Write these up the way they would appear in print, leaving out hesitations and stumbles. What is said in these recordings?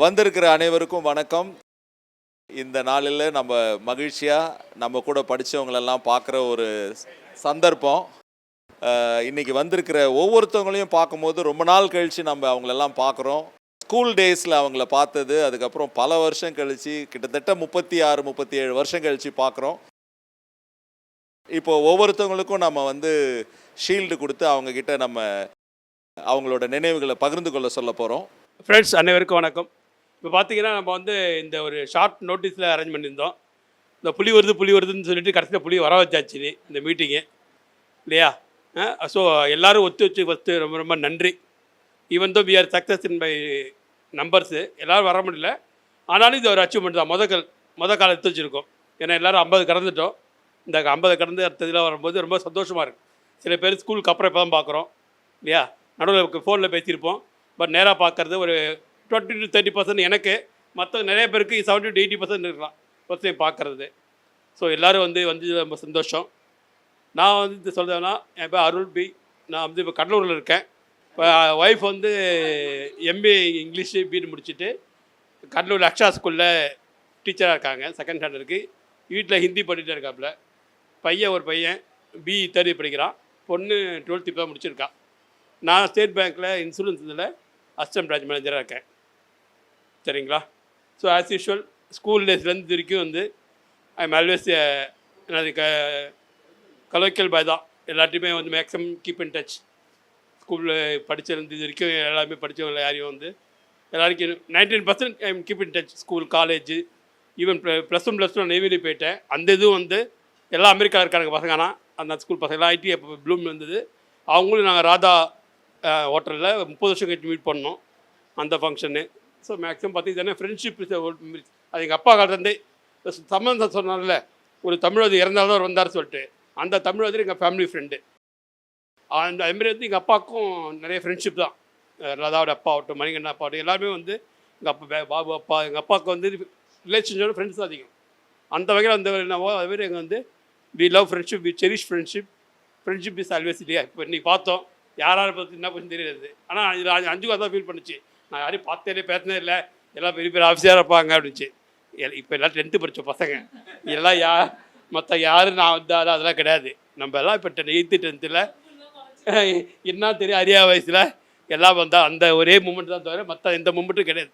வந்திருக்கிற அனைவருக்கும் வணக்கம். இந்த நாளில் நம்ம மகிழ்ச்சியாக நம்ம கூட படித்தவங்களெல்லாம் பார்க்குற ஒரு சந்தர்ப்பம். இன்றைக்கி வந்திருக்கிற ஒவ்வொருத்தவங்களையும் பார்க்கும்போது ரொம்ப நாள் கழித்து நம்ம அவங்களெல்லாம் பார்க்குறோம். ஸ்கூல் டேஸில் அவங்கள பார்த்தது, அதுக்கப்புறம் பல வருஷம் கழித்து கிட்டத்தட்ட 36-37 வருஷம் கழித்து பார்க்குறோம். இப்போது ஒவ்வொருத்தவங்களுக்கும் நம்ம ஷீல்டு கொடுத்து அவங்கக்கிட்ட நம்ம அவங்களோட நினைவுகளை பகிர்ந்து கொள்ள சொல்ல போகிறோம். ஃப்ரெண்ட்ஸ் அனைவருக்கும் வணக்கம். இப்போ பார்த்தீங்கன்னா நம்ம இந்த ஒரு ஷார்ட் நோட்டீஸில் அரேஞ்ச் பண்ணியிருந்தோம். இந்த புலி வருதுன்னு சொல்லிட்டு கடைசியில் புலி வர வச்சாச்சு இந்த மீட்டிங்கு இல்லையா? ஸோ எல்லோரும் ஒத்து வச்சு ரொம்ப ரொம்ப நன்றி. Even though we are success in by numbers, எல்லோரும் வர முடியல. ஆனாலும் இது ஒரு அச்சீவ்மெண்ட் தான். முத காலம் எடுத்து வச்சுருக்கோம். ஏன்னா எல்லோரும் 50 கடந்துட்டோம். இந்த 50 கடந்து அடுத்த இதில் வரும்போது ரொம்ப சந்தோஷமாக இருக்குது. சில பேர் ஸ்கூலுக்கு அப்புறம் இப்போ தான் பார்க்குறோம் இல்லையா? நடுவில் ஃபோனில் பேசியிருப்போம். பட் நேராக பார்க்குறது ஒரு 20-30% எனக்கு, மற்ற நிறைய பேருக்கு 70-80% இருக்கலாம் ஃபஸ்ட் டைம் பார்க்குறது. ஸோ எல்லோரும் வந்து ரொம்ப சந்தோஷம். நான் சொல்கிறேன்னா, என் பேர் அருள் பி. நான் இப்போ கடலூரில் இருக்கேன். இப்போ ஒய்ஃப் எம்பிஏ இங்கிலீஷ் பிஎட் முடிச்சுட்டு கடலூர் அக்ஷா ஸ்கூலில் டீச்சராக இருக்காங்க. செகண்ட் ஸ்டாண்டர்டுக்கு. வீட்டில் ஹிந்தி படிச்சுட்டு இருக்காப்புல. ஒரு பையன் பிஇ 3rd படிக்கிறான். பொண்ணு 12th இப்போ தான் முடிச்சிருக்கா. நான் ஸ்டேட் பேங்க்கில் இன்சூரன்ஸ் இதில் அசிஸ்டன்ட் பிரான்ச் மேனேஜராக இருக்கேன். சரிங்களா? ஸோ ஆஸ் யூஷுவல் ஸ்கூல் டேஸ்லேருந்து வரைக்கும் ஐ எம் ஆல்வேஸ் என்னது கலோக்கியல் பாய் தான். எல்லாத்தையுமே மேக்ஸிமம் கீப் இன் டச். ஸ்கூலில் படிச்சிருந்து இது வரைக்கும் எல்லாருமே படித்தவங்க யாரையும் எல்லாருக்கும் 19% I am keep in touch. School, college, even +1 +2 Neyveli போயிட்டேன். அந்த இதுவும் எல்லாம் அமெரிக்காவில் இருக்காங்க பசங்கன்னா. அந்த ஸ்கூல் பசங்களாம் ஐடி அப்போ ப்ளூம் வந்தது. அவங்களும் நாங்கள் ராதா ஹோட்டலில் 30 வருஷம் கழிச்சு மீட் பண்ணோம் அந்த ஃபங்க்ஷனு. ஸோ மேக்ஸிமம் பார்த்தீங்கன்னா ஃப்ரெண்ட்ஷிப் அது எங்கள் அப்பா காலத்துலேருந்தே சம்பந்தம் சொன்னார்ல, ஒரு தமிழர் இறந்தாலும் அவர் வந்தார் சொல்லிட்டு, அந்த தமிழர் எங்கள் ஃபேமிலி ஃப்ரெண்டு. அந்த அதுமாரி எங்கள் அப்பாவுக்கும் நிறைய ஃப்ரெண்ட்ஷிப் தான். ராதாவோட அப்பா ஆகட்டும், மணிகண்டன் அப்பா ஆகட்டும், எல்லாருமே எங்கள் அப்பா பாபு அப்பா, எங்கள் அப்பாவுக்கு ரிலேஷன்ஷிப்போட ஃப்ரெண்ட்ஸ் தான் அதிகம். அந்த வகையில் என்னவோ அதுமாரி எங்கள் we love friendship, we cherish friendship. Friendship is always இல்லையா? இப்போ இன்றைக்கி பார்த்தோம், யாரை பற்றி என்ன பற்றி தெரியாது. ஆனால் இதில் 5 தான் ஃபீல் பண்ணிச்சு. நான் யாரையும் பார்த்தே பேசினே இல்லை, எல்லாம் பெரிய பெரிய ஆஃபீஸராக இருப்பாங்க அப்படின்ச்சு. இப்போ எல்லாம் 10th படித்த பசங்க எல்லாம் மற்ற யாரும் நான் அதெல்லாம் கிடையாது. நம்ம எல்லாம் இப்போ 8th 10th என்ன தெரியும், அறியா வயசில் எல்லாம் வந்தால் அந்த ஒரே மூமெண்ட் தான் தவிர மற்ற எந்த மூமெண்ட்டும் கிடையாது.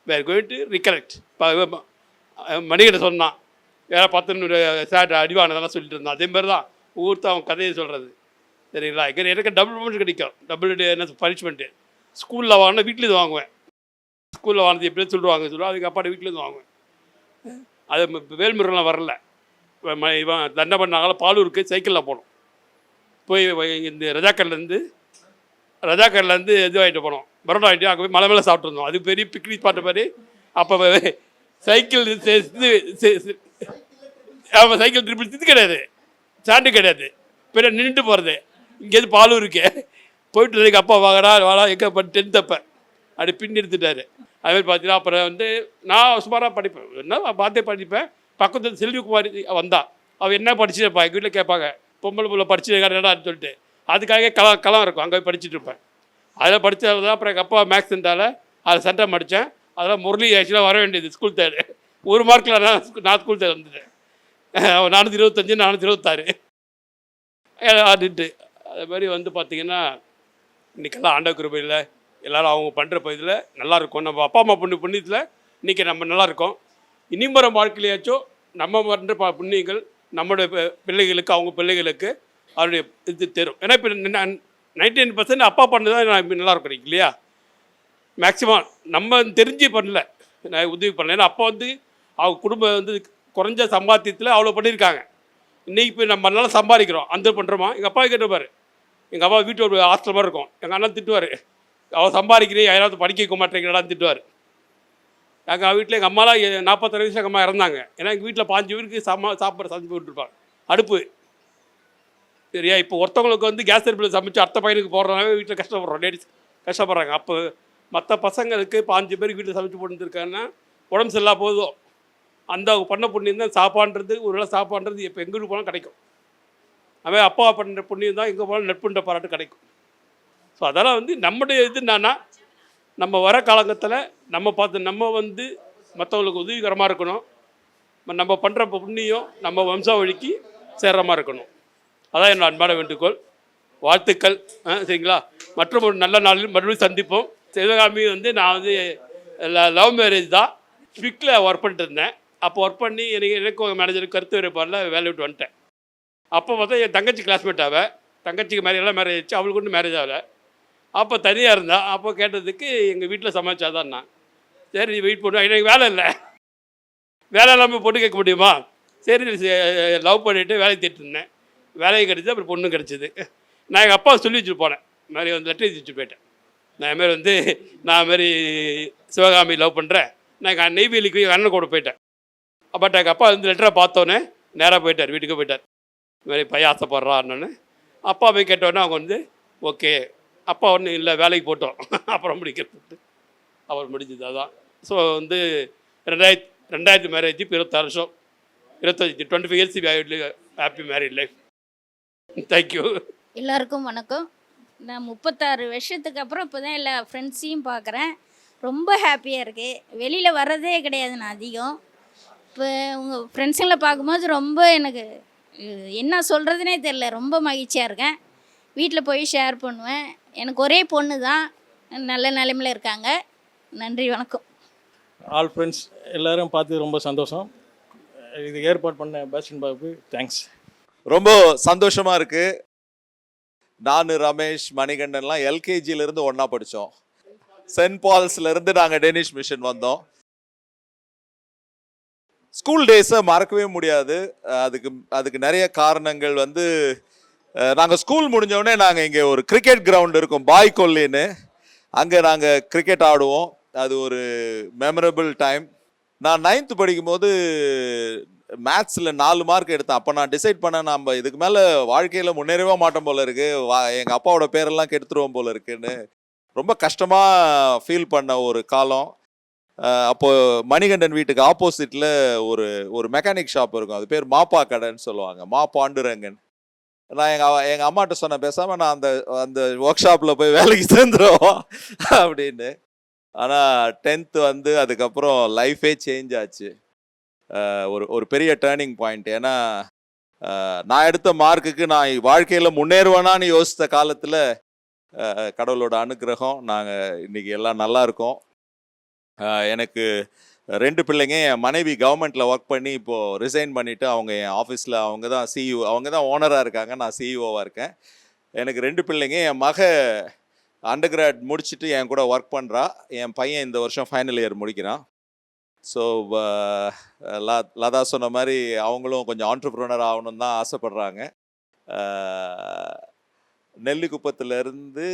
வேறு கோயிங் டு ரிகலெக்ட். இப்போ மணிகிட்ட சொன்னான், வேறு 10 சாட் அடிவானதெல்லாம் சொல்லிட்டு இருந்தான். அதேமாதிரி தான் ஒவ்வொருத்தர் அவன் கதையை சொல்கிறது. சரிங்களா? எனக்கு டபுள் மூமெண்ட் கிடைக்கும். டபுள் என்ன பனிஷ்மெண்ட்டு. ஸ்கூலில் வாங்கினா வீட்லேருந்து வாங்குவேன். ஸ்கூலில் வாங்கினது எப்படியும் சொல்லுவாங்க அதுக்கு அப்பாட்ட வீட்லேருந்து வாங்குவேன். அது வேல்முருகெலாம் வரல. இவன் தண்டை பண்ணாங்களா பாலூருக்கு சைக்கிளில் போனோம். போய் இந்த ரஜாக்கர்லேருந்து இது வாங்கிட்டு போனோம், பரோட்டா வாங்கிட்டு அங்கே போய் மலை மேலே சாப்பிட்ருந்தோம். அது பெரிய பிக்னிக் ஸ்பாட்டு மாதிரி. அப்போ சைக்கிள் ஆமாம், சைக்கிள் திருப்பி இது கிடையாது, ஸ்டாண்டு கிடையாது, பெரிய நின்றுட்டு போகிறது. இங்கேருந்து பாலூருக்கு போயிட்டு எங்கள் அப்பா வாடா எங்கே 10th அப்போ அப்படி பின் எடுத்துட்டாரு. அதுமாதிரி பார்த்தீங்கன்னா அப்புறம் நான் சுமாராக படிப்பேன், என்ன பார்த்தே படிப்பேன். பக்கத்தில் செல்விக்குமாரி வந்தா, அவள் என்ன படிச்சுருப்பா, எங்கள் வீட்டில் கேட்பாங்க, பொம்பளை பிள்ளை படிச்சுருக்காடான்னு சொல்லிட்டு. அதுக்காக களம் இருக்கும், அங்கே போய் படிச்சுட்டு இருப்பேன். அதில் படித்தது தான். அப்புறம் எங்கள் அப்பா மேக்ஸ்ன்றால அதை சென்டர் படித்தேன். அதெல்லாம் முரளி ஆக்சுவலாக வர வேண்டியது ஸ்கூல் 3rd. 1 மார்க்கில் நான் ஸ்கூல் 3rd வந்துட்டேன். 425 426 ஆடிட்டு. அது மாதிரி பார்த்திங்கன்னா இன்றைக்கெல்லாம் ஆண்ட கிருபையில் எல்லோரும் அவங்க பண்ணுற இதில் நல்லாயிருக்கும். நம்ம அப்பா அம்மா புண்ணியத்தில் இன்றைக்கி நம்ம நல்லாயிருக்கோம். இனி வர வாழ்க்கையிலேயாச்சும் நம்ம பண்ணுற புண்ணியங்கள் நம்மளுடைய பிள்ளைகளுக்கு, அவங்க பிள்ளைகளுக்கு அவருடைய இது தரும். ஏன்னா இப்போ 99% அப்பா பண்ணது தான் நான் நல்லாயிருக்கும் இல்லையா? மேக்ஸிமம் நம்ம தெரிஞ்சு பண்ணல, நான் உதவி பண்ணல. ஏன்னா அப்பா அவங்க குடும்பம் குறைஞ்ச சம்பாத்தியத்தில் அவ்வளோ பண்ணியிருக்காங்க. இன்றைக்கி இப்போ நம்ம நல்லா சம்பாதிக்கிறோம், அந்த பண்ணுறோமா? எங்கள் அப்பா கேட்டுப்பார். எங்கள் அப்பா வீட்டு ஒரு ஹாஸ்டல் மாதிரி இருக்கும். எங்கள் அண்ணன் திட்டுவார், அவள் சம்பாதிக்கிறேன் யாராவது படிக்க வைக்க மாட்டேங்கிறான்னு திட்டுவார். எங்கள் வீட்டில் எங்கள் அம்மாலாம் 46 வயசு எங்கள் அம்மா இறந்தாங்க. ஏன்னா எங்கள் வீட்டில் 5 பேருக்கு சாப்பாடு சமைச்சு விட்டுருப்பாங்க, அடுப்பு. சரியா? இப்போ ஒருத்தவங்களுக்கு கேஸ் அடுப்பில் சமைச்சு அடுத்த பையனுக்கு போடுறதுனால வீட்டில் கஷ்டப்படுறோம், லேடிஸ் கஷ்டப்படுறாங்க. அப்போ மற்ற பசங்களுக்கு 5 பேருக்கு வீட்டில் சமைச்சு போட்டுருக்காங்கன்னா உடம்பு சரியில்லா போதும். அந்த பண்ண புண்ணியம் தான் சாப்பாடுறது. ஒரு வேளை சாப்பாடுறது இப்போ எங்கே போனாலும் கிடைக்கும். அதுமாதிரி அப்பா பண்ணுற புண்ணியம் தான் எங்கே போனாலும் நட்புன்ற பாராட்டு கிடைக்கும். ஸோ அதெல்லாம் நம்முடைய இது என்னன்னா, நம்ம வர காலகட்டத்தில் நம்ம வந்து மற்றவங்களுக்கு உதவிகரமாக இருக்கணும். நம்ம பண்ணுற புண்ணியம் நம்ம வம்சாவழிக்கு சேர்ற மாதிரி இருக்கணும். அதான் என்னோட அன்பான வேண்டுகோள். வாழ்த்துக்கள். சரிங்களா? மற்றும் ஒரு நல்ல நாளில் மறுபடியும் சந்திப்போம். சிவகாமி வந்து நான் வந்து லவ் மேரேஜ் தான். ஸ்விக்கில் ஒர்க் பண்ணிட்டு இருந்தேன். அப்போ ஒர்க் பண்ணி எனக்கு ஒரு மேனேஜருக்கு கருத்து வேறுபாடில் வேலையை விட்டு வந்துட்டேன். அப்போ பார்த்தா என் தங்கச்சி கிளாஸ்மேட் தங்கச்சிக்கு எல்லாம் மேரேஜ் ஆச்சு, அவளுக்கு ஒன்றும் மேரேஜ் ஆகலை. அப்போ தனியாக இருந்தா. அப்போ கேட்டதுக்கு எங்கள் வீட்டில் சமாளிச்சாதான் நான். சரி நீ வெயிட் பண்ணுவேன், எனக்கு வேலை இல்லை, வேலை இல்லாமல் பொண்ணு கேட்க முடியுமா? சரி லவ் பண்ணிவிட்டு வேலைக்கு தேடிட்டு இருந்தேன். வேலையை கிடச்சி அப்புறம் பொண்ணு கிடச்சிது. நான் எங்கள் அப்பா சொல்லி வச்சுட்டு போனேன். இந்த மாதிரி வந்து லெட்டர் எழுதி வச்சுட்டு போயிட்டேன். நான் இதுமாதிரி வந்து இதுமாரி சிவகாமி லவ் பண்ணுறேன். நான் எங்கள் நெய்வேலிக்கு எங்கள் அண்ணன் கூட போயிட்டேன். பட் எங்கள் அப்பா வந்து லெட்டரை பார்த்தோன்னே நேராக போயிட்டார், வீட்டுக்கு போயிட்டார். இதுமாதிரி பையன் ஆசைப்பட்றான்னு. அப்பா போய் கேட்டோன்னே அவங்க வந்து ஓகே. அப்பா ஒன்றும் இல்லை, வேலைக்கு போட்டோம் அப்புறம் முடிக்கிறது அவர் முடிஞ்சது. அதான். ஸோ வந்து 2000 மேரேஜ், இப்போ 26 வருஷம், 25 years happy married life. Thank you. எல்லாருக்கும் வணக்கம். நான் 36 வருஷத்துக்கு அப்புறம் இப்போ தான் எல்லா ஃப்ரெண்ட்ஸையும் பார்க்குறேன். ரொம்ப ஹாப்பியாக இருக்குது. வெளியில் வர்றதே கிடையாது நான் அதிகம். இப்போ உங்கள் ஃப்ரெண்ட்ஸுங்களை பார்க்கும்போது ரொம்ப எனக்கு என்ன சொல்கிறதுனே தெரில. ரொம்ப மகிழ்ச்சியாக இருக்கேன். வீட்டில் போய் ஷேர் பண்ணுவேன். எனக்கு ஒரே பொண்ணு தான், நல்ல நிலைமையில் இருக்காங்க. நன்றி, வணக்கம். ஆல் ஃப்ரெண்ட்ஸ் எல்லோரும் பார்த்து ரொம்ப சந்தோஷம். இது ஏற்பாடு பண்ண பேஸ்டன் பாபுக்கு தேங்க்ஸ். ரொம்ப சந்தோஷமாக இருக்குது. நான், ரமேஷ், மணிகண்டன்லாம் எல்கேஜியிலேருந்து ஒன்றா படித்தோம். சென்ட் பால்ஸ்லேருந்து நாங்கள் டெனிஷ் மிஷன் வந்தோம். ஸ்கூல் டேஸை மறக்கவே முடியாது. அதுக்கு நிறைய காரணங்கள் வந்து, நாங்கள் ஸ்கூல் முடிஞ்சோடனே நாங்கள் இங்கே ஒரு கிரிக்கெட் கிரவுண்ட் இருக்கும், பாய் கொல்லின்னு. அங்கே நாங்கள் கிரிக்கெட் ஆடுவோம். அது ஒரு மெமரபிள் டைம். நான் 9th படிக்கும்போது மேத்ஸில் 4 மார்க் எடுத்தேன். அப்போ நான் டிசைட் பண்ணேன், நம்ம இதுக்கு மேலே வாழ்க்கையில் முன்னேறவே மாட்டோம் போல இருக்குது, எங்கள் அப்பாவோட பேரெல்லாம் கெடுத்துருவோம் போல இருக்குன்னு ரொம்ப கஷ்டமாக ஃபீல் பண்ண ஒரு காலம். அப்போது மணிகண்டன் வீட்டுக்கு ஆப்போசிட்டில் ஒரு மெக்கானிக் ஷாப் இருக்கும். அது பேர் மாப்பா கடைன்னு சொல்லுவாங்க, மா பாண்டுரங்கன். நான் எங்கள் அம்மாட்ட சொன்னேன், பேசாமல் நான் அந்த ஒர்க் ஷாப்பில் போய் வேலைக்கு சேர்ந்துருவோம் அப்படின்னு. ஆனால் 10th வந்து அதுக்கப்புறம் லைஃபே சேஞ்ச் ஆச்சு. ஒரு பெரிய டேர்னிங் பாயிண்ட். ஏன்னா நான் எடுத்த மார்க்குக்கு நான் வாழ்க்கையில் முன்னேறுவேனான்னு யோசித்த காலத்தில் கடவுளோட அனுக்கிரகம் நாங்கள் இன்றைக்கி எல்லாம் நல்லா இருக்கோம். எனக்கு 2 பிள்ளைங்க. என் மனைவி கவர்மெண்ட்டில் ஒர்க் பண்ணி இப்போது ரிசைன் பண்ணிவிட்டு அவங்க என் ஆஃபீஸில் அவங்க தான் சிஇஓ, அவங்க தான் ஓனராக இருக்காங்க, நான் சிஇஓவாக இருக்கேன். எனக்கு 2 பிள்ளைங்க. என் மக அண்டர் கிராட் முடிச்சுட்டு என் கூட ஒர்க் பண்ணுறா. என் பையன் இந்த வருஷம் ஃபைனல் இயர் முடிக்கிறான். ஸோ லதா சொன்ன மாதிரி அவங்களும் கொஞ்சம் ஆண்டர்ப்ரனர் ஆகணும்னு தான் ஆசைப்படுறாங்க. நெல்லிக்குப்பத்துலேருந்து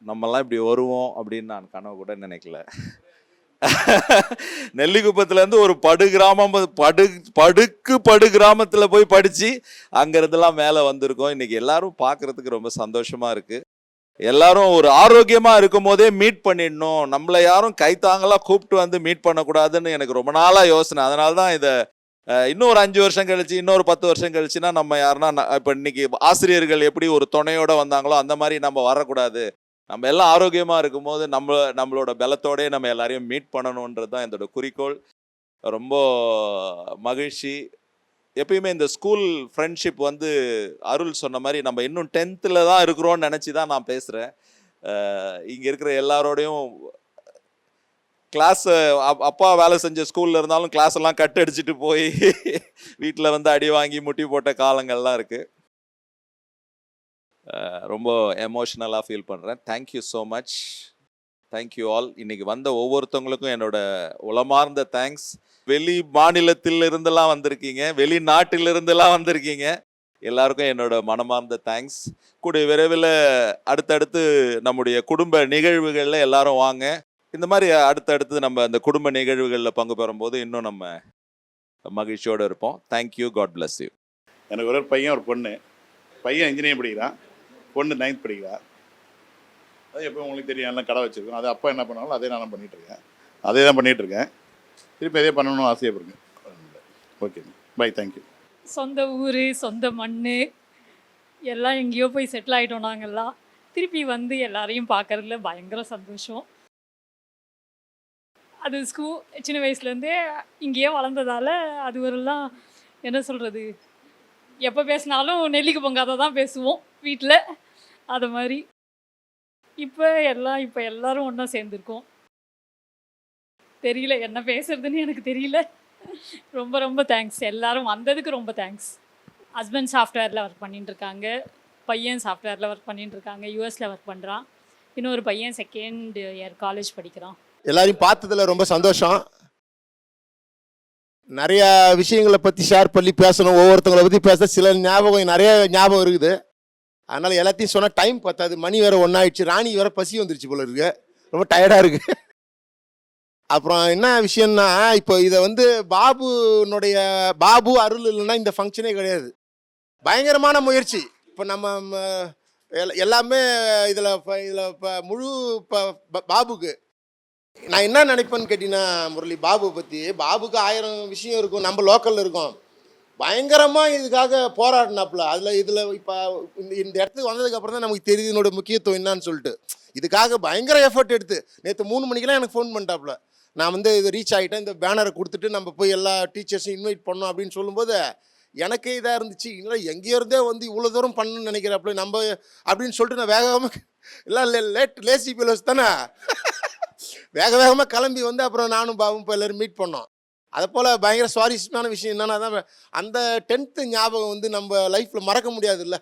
நம்மலாம் இப்படி வருவோம் அப்படின்னு நான் கனவு கூட நினைக்கல. நெல்லிக்குப்பத்துலேருந்து ஒரு படு கிராமத்தில் போய் படித்து அங்கேருந்துலாம் மேலே வந்திருக்கோம். இன்றைக்கி எல்லாரும் பார்க்குறதுக்கு ரொம்ப சந்தோஷமாக இருக்குது. எல்லாரும் ஒரு ஆரோக்கியமாக இருக்கும் போதே மீட் பண்ணிடணும், நம்மளை யாரும் கைத்தாங்களாக கூப்பிட்டு வந்து மீட் பண்ணக்கூடாதுன்னு எனக்கு ரொம்ப நாளாக யோசனை. அதனால தான் இதை இன்னும் ஒரு 5 வருஷம் கழிச்சு, இன்னொரு 10 வருஷம் கழிச்சுன்னா நம்ம யாருன்னா இப்போ இன்னைக்கு ஆசிரியர்கள் எப்படி ஒரு துணையோட வந்தாங்களோ அந்த மாதிரி நம்ம வரக்கூடாது. நம்ம எல்லாம் ஆரோக்கியமாக இருக்கும்போது நம்மளோட பலத்தோடய நம்ம எல்லாரையும் மீட் பண்ணணுன்றது தான் என்னோட குறிக்கோள். ரொம்ப மகிழ்ச்சி. எப்பயுமே இந்த ஸ்கூல் ஃப்ரெண்ட்ஷிப் வந்து அருள் சொன்ன மாதிரி நம்ம இன்னும் 10th தான் இருக்கிறோன்னு நினச்சி தான் நான் பேசுகிறேன். இங்கே இருக்கிற எல்லாரோடையும் கிளாஸ் அப்பா வேலை செஞ்ச ஸ்கூலில் இருந்தாலும் கிளாஸ் எல்லாம் கட் அடிச்சுட்டு போய் வீட்டில் வந்து அடி வாங்கி முட்டி போட்ட காலங்கள்லாம் இருக்குது. ரொம்ப எமோஷ்னலாக ஃபீல் பண்ணுறேன். Thank you so much. Thank you all. இன்றைக்கி வந்த ஒவ்வொருத்தவங்களுக்கும் என்னோட உளமார்ந்த தேங்க்ஸ். வெளி மாநிலத்தில் இருந்தெல்லாம் வந்திருக்கீங்க, வெளிநாட்டிலிருந்தெல்லாம் வந்திருக்கீங்க. எல்லாருக்கும் என்னோட மனமார்ந்த தேங்க்ஸ். கூடிய விரைவில் அடுத்தடுத்து நம்முடைய குடும்ப நிகழ்வுகளில் எல்லாரும் வாங்க. இந்த மாதிரி அடுத்தடுத்து நம்ம அந்த குடும்ப நிகழ்வுகளில் பங்கு பெறும்போது இன்னும் நம்ம மகிழ்ச்சியோடு இருப்போம். தேங்க்யூ. God bless you. எனக்கு ஒரு பையன் ஒரு பொண்ணு. பையன் இன்ஜினியரிங் படிக்கிறான், பொண்ணு 9th படிக்கிறா. அது எப்போ உங்களுக்கு தெரியும், எல்லாம் கடை வச்சுருக்கோம். அது அப்பா என்ன பண்ணாலும் அதே நான் பண்ணிகிட்ருக்கேன், அதே தான் பண்ணிகிட்ருக்கேன். திருப்பி அதே பண்ணணும்னு ஆசைப்படுறேன். Okay, bye, thank you. சொந்த ஊர், சொந்த மண் எல்லாம் எங்கேயோ போய் செட்டில் ஆகிட்டோம் நாங்கள்லாம். திருப்பி வந்து எல்லாரையும் பார்க்கறதுல பயங்கர சந்தோஷம். அது சின்ன வயசுலேருந்தே இங்கேயே வளர்ந்ததால் அது ஒருலாம் என்ன சொல்கிறது, எப்போ பேசினாலும் நெல்லிக்கு பொங்காத தான் பேசுவோம் வீட்டில். அது மாதிரி இப்போ எல்லாரும் ஒன்றா சேர்ந்துருக்கோம். தெரியல என்ன பேசுறதுன்னு எனக்கு தெரியல. ரொம்ப ரொம்ப தேங்க்ஸ், எல்லாரும் வந்ததுக்கு ரொம்ப தேங்க்ஸ். ஹஸ்பண்ட் சாஃப்ட்வேரில் ஒர்க் பண்ணிட்டு இருக்காங்க, பையன் சாஃப்ட்வேரில் ஒர்க் பண்ணிட்டு இருக்காங்க, யூஎஸில் ஒர்க் பண்ணுறான். இன்னொரு பையன் 2nd இயர் காலேஜ் படிக்கிறான். எல்லாரையும் பார்த்ததுல ரொம்ப சந்தோஷம். நிறைய விஷயங்களை பற்றி ஷேர் பண்ணி பேசணும், ஒவ்வொருத்தவங்களை பற்றி பேச சில நிறைய ஞாபகம் இருக்குது. அதனால எல்லாத்தையும் சொன்னால் டைம் பத்தாது, மணி வேற ஒன்றாயிடுச்சு, ராணி வேற பசி வந்துருச்சு போல இருக்கு, ரொம்ப டயர்டாக இருக்கு. அப்புறம் என்ன விஷயம்னா, இப்போ இதை வந்து பாபு அருள் இல்லைன்னா இந்த ஃபங்க்ஷனே கிடையாது. பயங்கரமான முயற்சி. இப்போ நம்ம எல்லாமே இதில் முழு பாபுக்கு நான் என்ன நினைப்பேன்னு கேட்டீங்கன்னா, முரளி பாபு பற்றி, பாபுக்கு 1000 விஷயம் இருக்கும், நம்ம லோக்கலில் இருக்கோம். பயங்கரமாக இதுக்காக போராடினாப்புல. இதில் இப்போ இந்த இடத்துக்கு வந்ததுக்கப்புறம் தான் நமக்கு தெரியுது என்னோட முக்கியத்துவம் என்னான்னு சொல்லிட்டு. இதுக்காக பயங்கர எஃபர்ட் எடுத்து நேற்று 3 மணிக்கெல்லாம் எனக்கு ஃபோன் பண்ணிட்டாப்புல. நான் வந்து இது ரீச் ஆகிட்டேன், இந்த பேனரை கொடுத்துட்டு நம்ம போய் எல்லா டீச்சர்ஸையும் இன்வைட் பண்ணோம் அப்படின்னு சொல்லும்போது எனக்கே இதாக இருந்துச்சு. இல்லை எங்கேயோ இருந்தே வந்து இவ்வளோ தூரம் பண்ணணும்னு நினைக்கிறப்பல நம்ம அப்படின்னு சொல்லிட்டு நான் வேகமாக எல்லாம் லேசி பிலோஸ் தானே வேகமாக கிளம்பி வந்து அப்புறம் நானும் பாபும் இப்போ எல்லோரும் மீட் பண்ணோம். அதை போல் பயங்கர சுவாரஸ்யமான விஷயம் என்னன்னா தான் அந்த 10th ஞாபகம் வந்து நம்ம லைஃப்பில் மறக்க முடியாது இல்லை.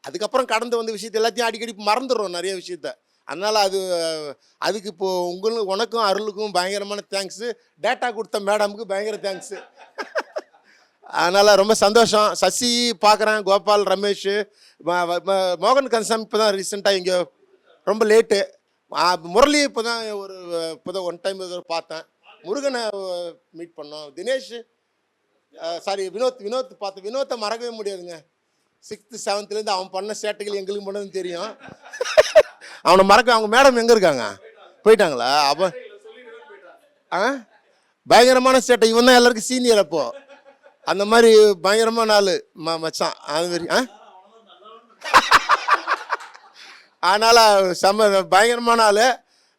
அதுக்கப்புறம் கடந்து வந்த விஷயத்தை எல்லாத்தையும் அடிக்கடி மறந்துடுறோம் நிறைய விஷயத்த. அதனால் அதுக்கு இப்போது உனக்கும் அருளுக்கும் பயங்கரமான தேங்க்ஸு. டேட்டா கொடுத்த மேடமுக்கு பயங்கர தேங்க்ஸு. அதனால் ரொம்ப சந்தோஷம். சசி பார்க்குறேன், கோபால், ரமேஷ், மோகன் கன்சாமி இப்போ தான் ரீசெண்டாக இங்கே ரொம்ப லேட்டு. முரளி இப்போ தான் ஒன் டைம் பார்த்தேன். முருகனை மீட் பண்ணோம். தினேஷ் சாரி வினோத் பார்த்தேன். வினோத்தை மறக்கவே முடியாதுங்க. 6th 7th அவன் பண்ண சேட்டைகள் எங்களுக்கு பண்ணதுன்னு தெரியும். அவனை மறக்க. அவங்க மேடம் எங்கே இருக்காங்க? போயிட்டாங்களா? அப்போ பயங்கரமான சேட்டை. இவன் தான் எல்லாருக்கும் சீனியர். அப்போ அந்த மாதிரி பயங்கரமான ஆள் மச்சான். அது மாதிரி அதனால் பயங்கரமான ஆள்.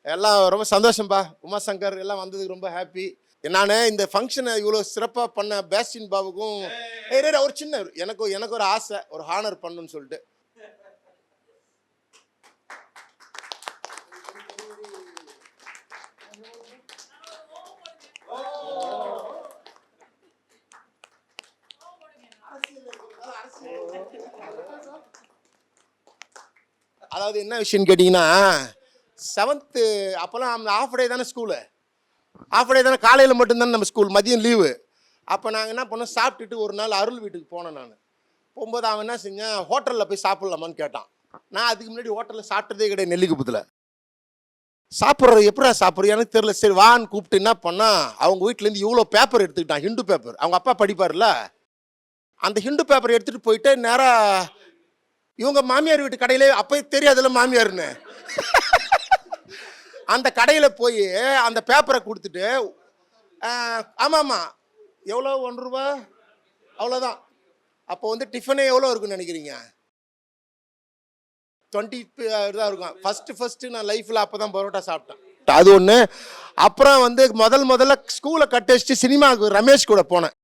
எல்லாம் ரொம்ப சந்தோஷம்பா. உமாசங்கர் எல்லாம் வந்ததுக்கு ரொம்ப ஹாப்பி. நான் இந்த ஃபங்க்ஷனை இவ்வளோ சிறப்பாக பண்ண பேஸ்டின் பாபுக்கும் ஒரு சின்ன எனக்கு ஒரு ஆசை, ஒரு ஹானர் பண்ணணும்னு சொல்லிட்டு. அதாவது என்ன விஷயம்னு கேட்டிங்கன்னா, 7th அப்போல்லாம் ஆஃப் டே தானே ஸ்கூலு, ஆஃப் டே தானே, காலையில் மட்டும்தானே நம்ம ஸ்கூல், மதியம் லீவு. அப்போ நாங்கள் என்ன பண்ணோம், சாப்பிட்டுட்டு ஒரு நாள் அருள் வீட்டுக்கு போனேன். நான் போகும்போது அவன் என்ன செஞ்சேன், ஹோட்டலில் போய் சாப்பிட்லாமான்னு கேட்டான். நான் அதுக்கு முன்னாடி ஹோட்டலில் சாப்பிட்டதே கிடையாது. நெல்லிக்குப்பத்தில் சாப்பிட்றது எப்படா சாப்பிட்றது எனக்கு தெரியல. சரி வான்னு கூப்பிட்டு என்ன பண்ணால், அவங்க வீட்டிலேருந்து இவ்வளோ பேப்பர் எடுத்துக்கிட்டான், ஹிந்து பேப்பர். அவங்க அப்பா படிப்பார்ல, அந்த ஹிந்து பேப்பர் எடுத்துகிட்டு போயிட்டு நேராக இவங்க மாமியார் வீட்டு கடையிலே, அப்போ தெரியாதுல்ல மாமியார்னு, அந்த கடையில் போய் அந்த பேப்பரை கொடுத்துட்டு, ஆமாம் எவ்வளோ 1 ரூபா அவ்வளோதான். அப்போ வந்து டிஃபனே எவ்வளோ இருக்குன்னு நினைக்கிறீங்க? 20 தான் இருக்கும். ஃபஸ்ட்டு நான் லைஃப்பில் அப்போ தான் பரோட்டா சாப்பிட்டேன். அது ஒன்று. அப்புறம் வந்து முதல்ல ஸ்கூலை கட் அடிச்சுட்டு சினிமாவுக்கு ரமேஷ் கூட போனேன்.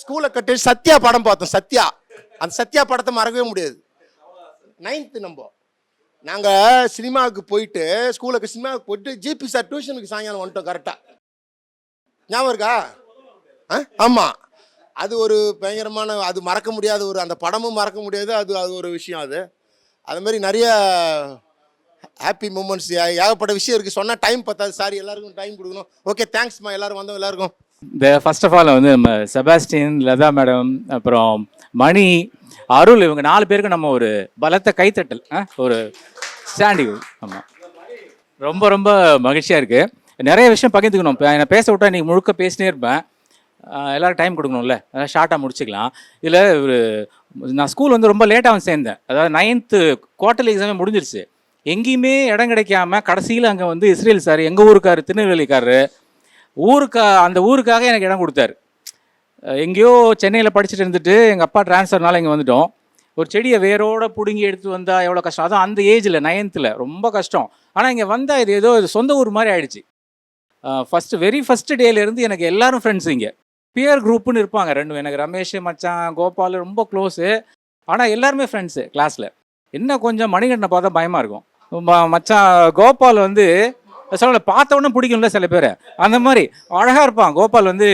ஸ்கூலை கட் அடிச்சு சத்யா படம் பார்த்தோம். அந்த சத்யா படத்தை மறக்கவே முடியாது. 9th நாங்கள் சினிமாவுக்கு போயிட்டு சினிமாவுக்கு போயிட்டு ஜிபி சார் டியூஷனுக்கு சாயங்காலம் வந்துட்டோம் கரெக்டாக. ஞாபகம் இருக்கா? ஆமாம். அது ஒரு பயங்கரமான, அது மறக்க முடியாத ஒரு, அந்த படமும் மறக்க முடியாது. அது ஒரு விஷயம். அது மாதிரி நிறைய ஹாப்பி மூமெண்ட்ஸ், ஏகப்பட்ட விஷயம் இருக்குது. சொன்னால் டைம் பத்தாது. சாரி, எல்லாருக்கும் டைம் கொடுக்கணும். ஓகே, தேங்க்ஸ்மா எல்லாரும் வந்தோம் எல்லாருக்கும். ஃபர்ஸ்ட் ஆஃப் ஆல் வந்து நம்ம செபாஸ்டின், லதா மேடம், அப்புறம் மணி, அருள், இவங்க 4 பேருக்கு நம்ம ஒரு பலத்த கைத்தட்டல், ஒரு ஸ்டாண்டிங். ஆமாம், ரொம்ப ரொம்ப மகிழ்ச்சியாக இருக்குது. நிறைய விஷயம் பகிர்ந்துக்கணும். நான் பேச விட்டா இன்றைக்கி முழுக்க பேசினே இருப்பேன். எல்லோரும் டைம் கொடுக்கணும்ல, அதாவது ஷார்ட்டாக முடிச்சுக்கலாம். இதில் நான் ஸ்கூல் வந்து ரொம்ப லேட்டாக சேர்ந்தேன். அதாவது 9th குவார்ட்டர்லி எக்ஸாமே முடிஞ்சிருச்சு. எங்கேயுமே இடம் கிடைக்காம கடைசியில் அங்கே வந்து இஸ்ரேல் சார், எங்கள் ஊருக்கார், திருநெல்வேலிக்காரரு, அந்த ஊருக்காக எனக்கு இடம் கொடுத்தாரு. எங்கேயோ சென்னையில் படிச்சுட்டு இருந்துட்டு எங்கள் அப்பா ட்ரான்ஸ்ஃபர்னால இங்கே வந்துட்டோம். ஒரு செடியை வேரோட பிடுங்கி எடுத்து வந்தால் எவ்வளோ கஷ்டம். அதுவும் அந்த ஏஜில் 9th ரொம்ப கஷ்டம். ஆனால் இங்கே வந்தால் இது ஏதோ சொந்த ஊர் மாதிரி ஆயிடுச்சு. ஃபஸ்ட்டு டேலேருந்து எனக்கு எல்லாரும் ஃப்ரெண்ட்ஸ் இங்கே. பியர் குரூப்புன்னு இருப்பாங்க ரெண்டும். எனக்கு ரமேஷ், மச்சான், கோபால் ரொம்ப க்ளோஸு. ஆனால் எல்லாருமே ஃப்ரெண்ட்ஸு கிளாஸில். என்ன கொஞ்சம் மணிகண்டனை பார்த்தா பயமாக இருக்கும். மச்சான் கோபால் வந்து சொல்ல பார்த்தவொன்னே பிடிக்கும்ல சில பேர், அந்த மாதிரி அழகாக இருப்பான் கோபால். வந்து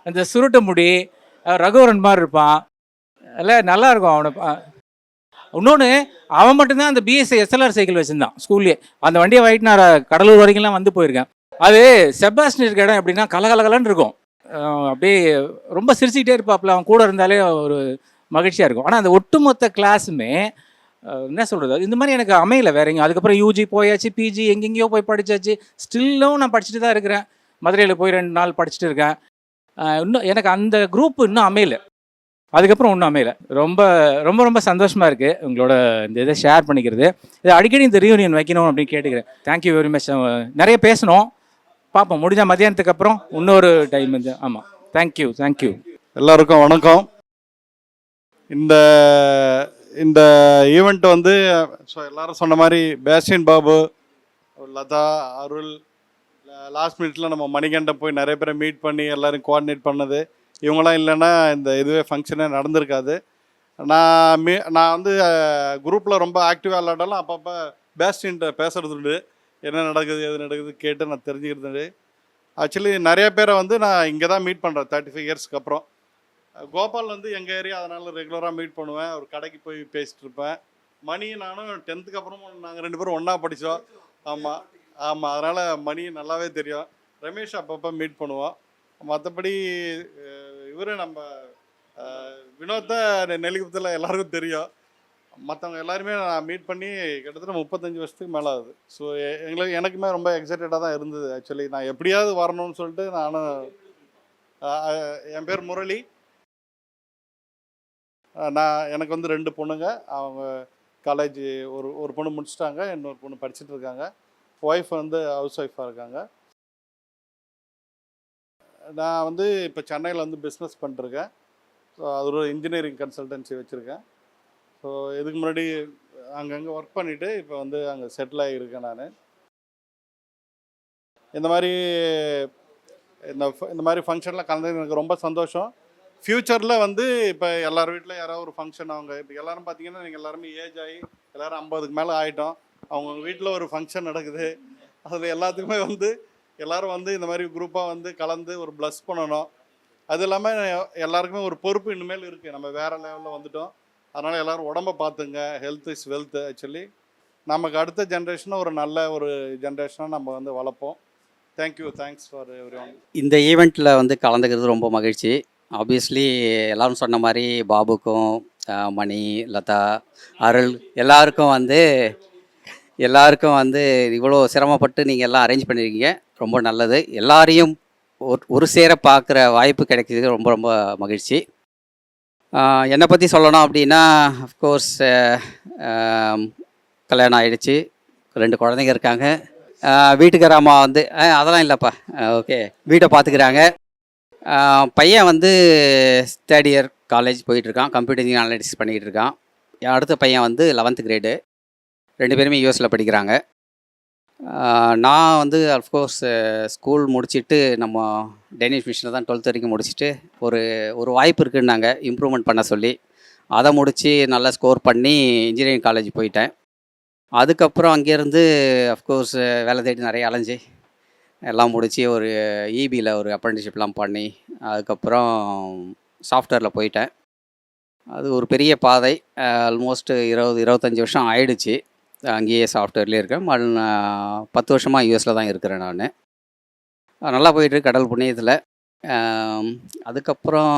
அந்த சுருட்ட முடி ரகுவரன் மாதிரி இருப்பான். இல்லை நல்லா இருக்கும் அவனை. இன்னொன்று, அவன் மட்டும்தான் அந்த பிஎஸ்சி எஸ்எல்ஆர் சைக்கிள் வச்சுருந்தான் ஸ்கூல்லேயே. அந்த வண்டியை வாங்கிட்டு நான் கடலூர் வரைக்கும்லாம் வந்து போயிருக்கேன். அது செபாஸ்டின் இருக்க இடம் எப்படின்னா கலகலகலன்னு இருக்கும். அப்படியே ரொம்ப சிரிச்சுக்கிட்டே இருப்பாப்புல. அவன் கூட இருந்தாலே ஒரு மகிழ்ச்சியாக இருக்கும். ஆனால் அந்த ஒட்டுமொத்த கிளாஸுமே என்ன சொல்கிறது, இந்த மாதிரி எனக்கு அமையலை வேற எங்கேயும். அதுக்கப்புறம் யூஜி போயாச்சு, பிஜி எங்கெங்கேயோ போய் படித்தாச்சு. ஸ்டில்லும் நான் படிச்சுட்டு தான் இருக்கிறேன். மதுரையில் போய் 2 நாள் படிச்சுட்டு இருக்கேன். இன்னும் எனக்கு அந்த குரூப் இன்னும் அமையலை. அதுக்கப்புறம் ஒன்றும் அமையலை. ரொம்ப ரொம்ப ரொம்ப சந்தோஷமாக இருக்குது உங்களோட இந்த இதை ஷேர் பண்ணிக்கிறது. இது அடிக்கடி இந்த ரீயூனியன் வைக்கணும் அப்படின்னு கேட்டுக்கிறேன். Thank you very much. நிறைய பேசணும், பார்ப்போம் முடிஞ்சால் மதியானத்துக்கு அப்புறம் இன்னொரு டைம் வந்து. ஆமாம், தேங்க்யூ. எல்லாருக்கும் வணக்கம். இந்த இந்த ஈவெண்ட் வந்து எல்லாரும் சொன்ன மாதிரி பேஸ்டின் பாபு, லதா, அருள், லாஸ்ட் மினிட்ல நம்ம மணிகண்டன் போய் நிறைய பேரை மீட் பண்ணி எல்லாரும் கோஆர்டினேட் பண்ணது, இவங்களாம் இல்லைன்னா இந்த இதுவே ஃபங்க்ஷனே நடந்திருக்காது. நான் வந்து குரூப்பில் ரொம்ப ஆக்டிவாக இல்லாட்டாலும் அப்பப்போ பேஸ்டின்ட்ட பேசுகிறது உண்டு. என்ன நடக்குது எது நடக்குது கேட்டு நான் தெரிஞ்சுக்கிறது. ஆக்சுவலி நிறைய பேரை வந்து நான் இங்கே தான் மீட் பண்ணுறேன் 35 இயர்ஸ்க்கு அப்புறம். கோபால் வந்து எங்கள் ஏரியா, அதனால் ரெகுலராக மீட் பண்ணுவேன். ஒரு கடைக்கு போய் பேசிகிட்டு இருப்பேன். மணி நானும் 10th அப்புறமும் நாங்கள் 2 பேரும் ஒன்றா படித்தோம். ஆமாம், அதனால் மணி நல்லாவே தெரியும். ரமேஷ் அப்பப்போ மீட் பண்ணுவோம். மற்றபடி இவர் நம்ம வினோத்தை நெல்லிக்குப்பத்தில் எல்லாருக்கும் தெரியும். மற்றவங்க எல்லாருமே நான் மீட் பண்ணி கிட்டத்தட்ட 35 வருஷத்துக்கு மேலே ஆகுது. ஸோ எனக்குமே ரொம்ப எக்ஸைட்டடாக தான் இருந்தது. ஆக்சுவலி நான் எப்படியாவது வரணும்னு சொல்லிட்டு நானும். என் பேர் முரளி. எனக்கு வந்து 2 பொண்ணுங்க. அவங்க காலேஜ் ஒரு பொண்ணு முடிச்சிட்டாங்க, இன்னொரு பொண்ணு படிச்சுட்டு இருக்காங்க. ஒய்ஃப் வந்து ஹவுஸ் ஒய்ஃபாக இருக்காங்க. நான் வந்து இப்போ சென்னையில் வந்து பிஸ்னஸ் பண்ணிட்டுருக்கேன். ஸோ அது ஒரு இன்ஜினியரிங் கன்சல்டன்சி வச்சுருக்கேன். ஸோ இதுக்கு முன்னாடி அங்கங்கே ஒர்க் பண்ணிவிட்டு இப்போ வந்து அங்கே செட்டில் ஆகியிருக்கேன் நான். இந்த மாதிரி ஃபங்க்ஷனில் கலந்து எனக்கு ரொம்ப சந்தோஷம். ஃப்யூச்சரில் வந்து இப்போ எல்லார் வீட்டில் யாராவது ஒரு ஃபங்க்ஷன், அவங்க இப்போ எல்லோரும் பார்த்தீங்கன்னா நீங்கள் எல்லாருமே ஏஜ் ஆகி எல்லோரும் 50க்கு மேலே ஆகிட்டோம். அவங்கவுங்க வீட்டில் ஒரு ஃபங்க்ஷன் நடக்குது. அதில் எல்லாத்துக்குமே வந்து எல்லோரும் வந்து இந்த மாதிரி குரூப்பாக வந்து கலந்து ஒரு ப்ளஸ் பண்ணணும். அது இல்லாமல் எல்லாருக்குமே ஒரு பொறுப்பு இனிமேல் இருக்குது. நம்ம வேறு லெவலில் வந்துட்டோம். அதனால் எல்லோரும் உடம்பை பார்த்துங்க. Health is wealth. ஆக்சுவலி நமக்கு அடுத்த ஜென்ரேஷனை ஒரு நல்ல ஒரு ஜென்ரேஷனாக நம்ம வந்து வளர்ப்போம். Thanks for everyone. இந்த ஈவெண்ட்டில் வந்து கலந்துக்கிறது ரொம்ப மகிழ்ச்சி. ஆப்வியஸ்லி எல்லோரும் சொன்ன மாதிரி பாபுக்கும், மணி, லதா, அருள் எல்லாருக்கும் வந்து இவ்வளோ சிரமப்பட்டு நீங்கள் எல்லாம் அரேஞ்ச் பண்ணியிருக்கீங்க. ரொம்ப நல்லது. எல்லாரையும் ஒரு சேர பார்க்குற வாய்ப்பு கிடைக்கிறது ரொம்ப ரொம்ப மகிழ்ச்சி. என்னை பற்றி சொல்லணும் அப்படின்னா, அஃப்கோர்ஸ் கல்யாணம் ஆகிடுச்சு, 2 குழந்தைங்க இருக்காங்க. வீட்டுக்கார அம்மா வந்து அதெல்லாம் இல்லைப்பா, ஓகே, வீட்டை பார்த்துக்கிறாங்க. பையன் வந்து 3rd இயர் காலேஜ் போயிட்டுருக்கான். கம்ப்யூட்டர் இன்ஜினியரிங் அனலிட்டிக்ஸ் பண்ணிக்கிட்டு இருக்கான். அடுத்த பையன் வந்து 11th கிரேடு. 2 பேருமே யூஎஸில் படிக்கிறாங்க. நான் வந்து அஃப்கோர்ஸ் ஸ்கூல் முடிச்சுட்டு நம்ம டேனிஷ் மிஷனில் தான் 12th வரைக்கும் முடிச்சுட்டு ஒரு வாய்ப்பு இருக்குன்னாங்க இம்ப்ரூவ்மெண்ட் பண்ண சொல்லி. அதை முடித்து நல்லா ஸ்கோர் பண்ணி இன்ஜினியரிங் காலேஜ் போயிட்டேன். அதுக்கப்புறம் அங்கேருந்து அஃப்கோர்ஸ் வேலை தேடி நிறைய அலைஞ்சி எல்லாம் முடித்து ஒரு இபியில் ஒரு அப்ரெண்டிஸ்ஷிப்லாம் பண்ணி அதுக்கப்புறம் சாஃப்ட்வேரில் போயிட்டேன். அது ஒரு பெரிய பாதை. ஆல்மோஸ்ட் 20-25 வருஷம் ஆயிடுச்சு. அங்கேயே சாஃப்ட்வேர்லேயே இருக்கேன். 10 வருஷமாக யூஎஸில் தான் இருக்கிறேன் நான். நல்லா போயிட்டுருக்கு கடல் புண்ணியத்தில். அதுக்கப்புறம்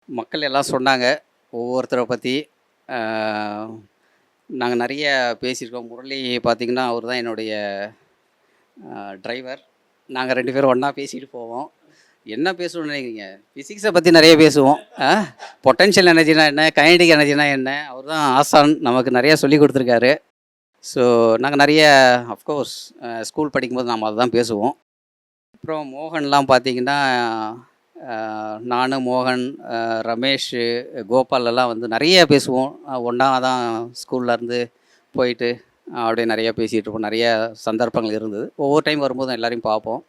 மக்கள் எல்லாம் சொன்னாங்க ஒவ்வொருத்தரை பற்றி. நாங்கள் நிறைய பேசியிருக்கோம். முரளி பார்த்திங்கன்னா அவர் தான் என்னுடைய டிரைவர். நாங்கள் 2 பேரும் ஒன்றா பேசிட்டு போவோம். என்ன பேசுவோம்னு நினைக்கிறீங்க? ஃபிசிக்ஸை பற்றி நிறைய பேசுவோம். பொட்டன்ஷியல் எனர்ஜினா என்ன, கைனடிக் எனர்ஜினா என்ன, அவர் தான் ஆசான், நமக்கு நிறையா சொல்லி கொடுத்துருக்காரு. ஸோ நாங்கள் நிறைய அஃப்கோர்ஸ் ஸ்கூல் படிக்கும்போது நாம் அதை தான் பேசுவோம். அப்புறம் மோகன்லாம் பார்த்திங்கன்னா நான், மோகன், ரமேஷ், கோபால் எல்லாம் வந்து நிறைய பேசுவோம். ஒன்றா தான் ஸ்கூல்லேருந்து போயிட்டு அப்படியே நிறையா பேசிகிட்டு இருப்போம். நிறைய சந்தர்ப்பங்கள் இருந்தது. ஒவ்வொரு டைம் வரும்போதும் எல்லோரையும் பார்ப்போம்.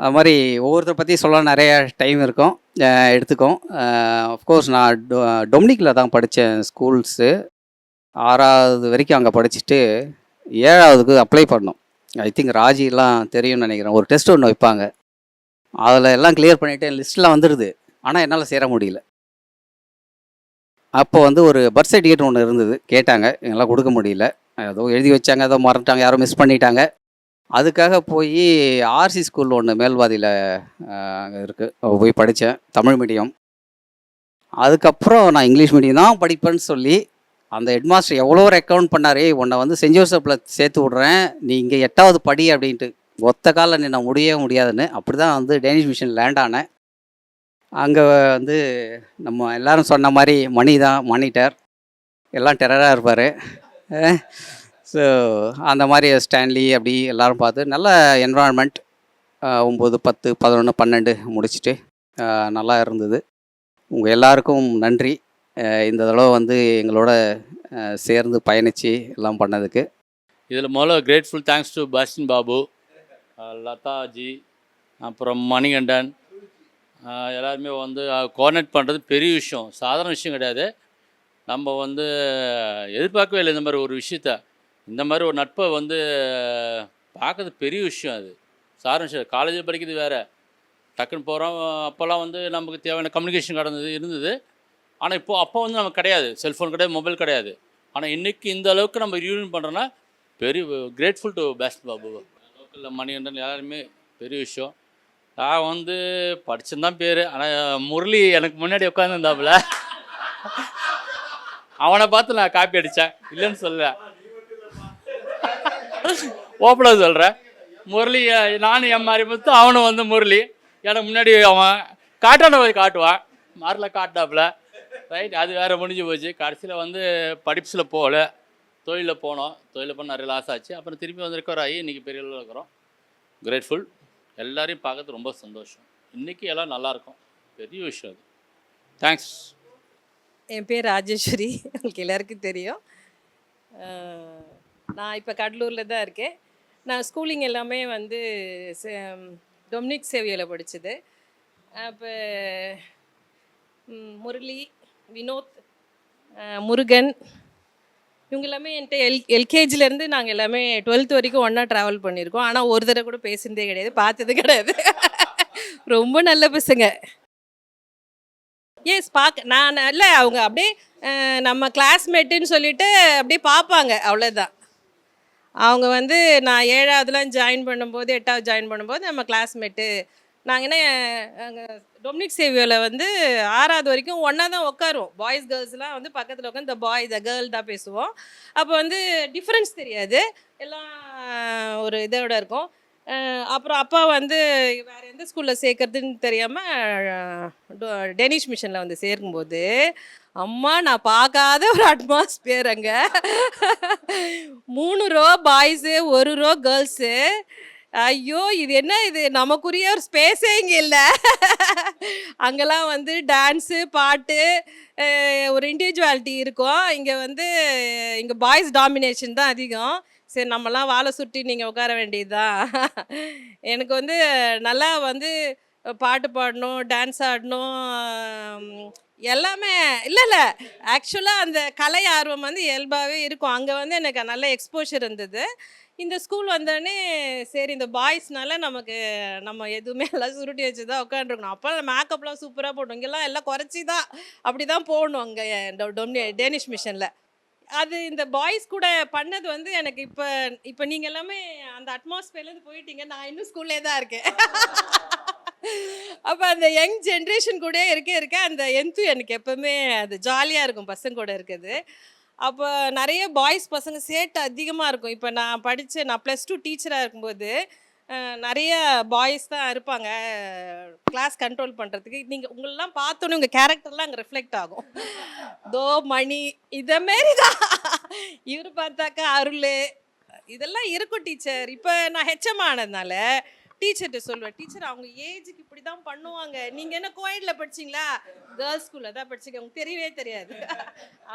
அது மாதிரி ஒவ்வொருத்தரை பற்றி சொல்ல நிறைய டைம் இருக்கும், எடுத்துக்கும். அஃப்கோர்ஸ் நான் டொமினிக்கில் தான் படித்தேன் ஸ்கூல்ஸு. 6வது வரைக்கும் அங்கே படிச்சுட்டு 7வதுக்கு அப்ளை பண்ணோம். ஐ திங்க் ராஜிலாம் தெரியும்னு நினைக்கிறேன். ஒரு டெஸ்ட் ஒன்று வைப்பாங்க, அதில் எல்லாம் கிளியர் பண்ணிவிட்டு லிஸ்ட்டில் வந்துடுது. ஆனால் என்னால் சேர முடியல. அப்போ வந்து ஒரு பர்த் சர்டிஃபிகேட் ஒன்று இருந்தது, கேட்டாங்க, எங்களால் கொடுக்க முடியல. ஏதோ எழுதி வச்சாங்க, ஏதோ மறந்துட்டாங்க, யாரோ மிஸ் பண்ணிட்டாங்க. அதுக்காக போய் ஆர்சி ஸ்கூல் ஒன்று மேல்வாதியில் இருக்குது, போய் படித்தேன், தமிழ் மீடியம். அதுக்கப்புறம் நான் இங்கிலீஷ் மீடியம் தான் படிப்பேன்னு சொல்லி அந்த ஹெட்மாஸ்டர் எவ்வளோ ரெக்கமெண்ட் பண்ணார், உன்னை வந்து சென்ட் ஜோசப்பில் சேர்த்து விட்றேன், நீ இங்கே 8வது படி அப்படின்ட்டு. ஒத்த காலில் நின்ன முடியவே முடியாதுன்னு அப்படி தான் வந்து டேனிஷ் மிஷன் லேண்ட் ஆனேன். அங்கே வந்து நம்ம எல்லாரும் சொன்ன மாதிரி மணி தான் மானிட்டர், எல்லாம் டெரராக இருப்பார். ஸோ அந்த மாதிரி ஸ்டான்லி அப்படி எல்லோரும் பார்த்து நல்ல என்வரான்மெண்ட். 9, 10, 11, 12 முடிச்சுட்டு நல்லா இருந்தது. உங்கள் எல்லாருக்கும் நன்றி, இந்த தடவை வந்து எங்களோட சேர்ந்து பயணித்து எல்லாம் பண்ணதுக்கு. இதில் முதல்ல grateful thanks to Bastin Babu, Lataji, அப்புறம் மணிகண்டன், எல்லாருமே வந்து கோஆர்டினேட் பண்ணுறது பெரிய விஷயம், சாதாரண விஷயம் கிடையாது. நம்ம வந்து எதிர்பார்க்கவே இல்லை இந்த மாதிரி ஒரு விஷயத்த. இந்த மாதிரி ஒரு நட்பை வந்து பார்க்கறது பெரிய விஷயம். அது சாதாரண விஷயம். காலேஜில் படிக்கிறது வேறு, டக்குன்னு போகிறோம். அப்போல்லாம் வந்து நமக்கு தேவையான கம்யூனிகேஷன் இருந்தது. ஆனால் அப்போ வந்து நமக்கு கிடையாது, செல்ஃபோன் கிடையாது, மொபைல் கிடையாது. ஆனால் இன்றைக்கி இந்த அளவுக்கு நம்ம ரியூனியன் பண்ணுறோன்னா பெரிய கிரேட்ஃபுல் டு பாஸ்டின் பாபு, லோக்கலில் மணிகண்டன், எல்லாருமே பெரிய விஷயம். நான் வந்து படிச்சுன்னு பேர். ஆனால் முரளி எனக்கு முன்னாடி உட்காந்துருந்தாப்புல, அவனை பார்த்து நான் காப்பி அடித்தேன், இல்லைன்னு சொல்ல, ஓப்பனாக சொல்கிறேன். முரளி நானும் என் மாதிரி மொத்தம் அவனும் வந்து முரளி எனக்கு முன்னாடி அவன் காட்டான போய் காட்டுவான், மாரில் காட்டாப்புல, ரைட். அது வேறு முடிஞ்சு போச்சு. கடைசியில் வந்து படிப்ஸில் போகல, தொழிலில் போனோம். தொழிலில் போனால் நிறைய லாஸ் ஆச்சு. அப்புறம் திருப்பி வந்து ரெக்கவர் ஆகி இன்றைக்கி பெரிய அளவில் இருக்கிறோம். கிரேட்ஃபுல். எல்லாரையும் பார்க்கறது ரொம்ப சந்தோஷம். இன்றைக்கி எல்லாம் நல்லாயிருக்கும், பெரிய விஷயம் அது. தேங்க்ஸ். என் பேர் ராஜேஸ்வரி, உங்களுக்கு எல்லாருக்கும் தெரியும். நான் இப்போ கடலூரில் தான் இருக்கேன். நான் ஸ்கூலிங் எல்லாமே வந்து டொமினிக் சேவியில் படித்தது. அப்போ முரளி, வினோத், முருகன், இவங்க எல்லாமே என்கிட்ட எல்கேஜிலேருந்து நாங்கள் எல்லாமே 12th வரைக்கும் ஒன்றா ட்ராவல் பண்ணியிருக்கோம். ஆனால் ஒரு தடவை கூட பேசுனதே கிடையாது, பார்த்தது கிடையாது. ரொம்ப நல்ல பசங்க. எஸ், நான் இல்லை, அவங்க அப்படியே நம்ம கிளாஸ்மேட்டுன்னு சொல்லிட்டு அப்படியே பார்ப்பாங்க, அவ்வளோதான். அவங்க வந்து நான் 7வதுலாம் ஜாயின் பண்ணும்போது, 8வது ஜாயின் பண்ணும்போது நம்ம கிளாஸ்மேட்டு. நாங்கள் என்ன டொமினிக் சேவியோவில் வந்து 6வது வரைக்கும் ஒன்றா தான் உட்காருவோம். பாய்ஸ் கேர்ள்ஸ்லாம் வந்து பக்கத்தில் உட்காந்து த பாய் த கேர்ள் தான் பேசுவோம். அப்போ வந்து டிஃப்ரென்ஸ் தெரியாது, எல்லாம் ஒரு இதோட இருக்கும். அப்புறம் அப்பா வந்து வேறு எந்த ஸ்கூலில் சேர்க்கறதுன்னு தெரியாமல் டேனிஷ் மிஷனில் வந்து சேர்க்கும்போது, அம்மா நான் பார்க்காத ஒரு அட்மாஸ்பியர் அங்கே. 3 ரோ பாய்ஸு, 1 ரோ கேர்ள்ஸு. ஐயோ, இது என்ன, இது நமக்குரிய ஒரு ஸ்பேஸே இங்கே இல்லை. அங்கெல்லாம் வந்து டான்ஸு, பாட்டு, ஒரு இண்டிவிஜுவாலிட்டி இருக்கும். இங்கே வந்து இங்கே பாய்ஸ் டாமினேஷன் தான் அதிகம். சரி, நம்மலாம் வாழை சுட்டி நீங்கள் உட்கார வேண்டியதுதான். எனக்கு வந்து நல்லா வந்து பாட்டு பாடணும், டான்ஸ் ஆடணும், எல்லாமே இல்லை ஆக்சுவலாக அந்த கலை ஆர்வம் வந்து இயல்பாகவே இருக்கும். அங்கே வந்து எனக்கு நல்ல எக்ஸ்போஷர் இருந்தது. இந்த ஸ்கூல் வந்தோடனே சரி, இந்த பாய்ஸ்னால நம்ம எதுவுமே எல்லாம் சுருட்டி வச்சு தான் உட்காந்துருக்கணும். அப்போ மேக்கப்லாம் சூப்பராக போடணும், இங்கெல்லாம் எல்லாம் குறைச்சி தான் அப்படி தான் போடணும் அங்கே டேனிஷ் மிஷனில். அது இந்த பாய்ஸ் கூட பண்ணது வந்து எனக்கு இப்போ நீங்கள் எல்லாமே அந்த அட்மாஸ்பியர்லேருந்து போயிட்டீங்க, நான் இன்னும் ஸ்கூல்லே தான் இருக்கேன். அப்போ அந்த யங் ஜென்ரேஷன் கூட இருக்க அந்த எனக்கு எப்போவுமே அது ஜாலியாக இருக்கும் பசங்க கூட இருக்குது. அப்போ நிறைய பாய்ஸ் பசங்க சேட்டை அதிகமாக இருக்கும். இப்போ நான் +2 டீச்சராக இருக்கும்போது நிறைய பாய்ஸ் தான் இருப்பாங்க கிளாஸ் கண்ட்ரோல் பண்ணுறதுக்கு. நீங்கள் உங்களெல்லாம் பார்த்தோன்னே உங்கள் கேரக்டர்லாம் அங்கே ரிஃப்ளெக்ட் ஆகும். தோ மணி இதமாரி தான். இவர் பார்த்தாக்கா அருள், இதெல்லாம் இருக்கும் டீச்சர். இப்போ நான் ஹெச்எம் ஆனதுனால டீச்சர்கிட்ட சொல்லுவேன், டீச்சர் அவங்க ஏஜுக்கு இப்படி தான் பண்ணுவாங்க, நீங்கள் என்ன கோயடில் படிச்சிங்களா, கேர்ள்ஸ் ஸ்கூலில் தான் படிச்சிங்க, உங்களுக்கு தெரியவே தெரியாது.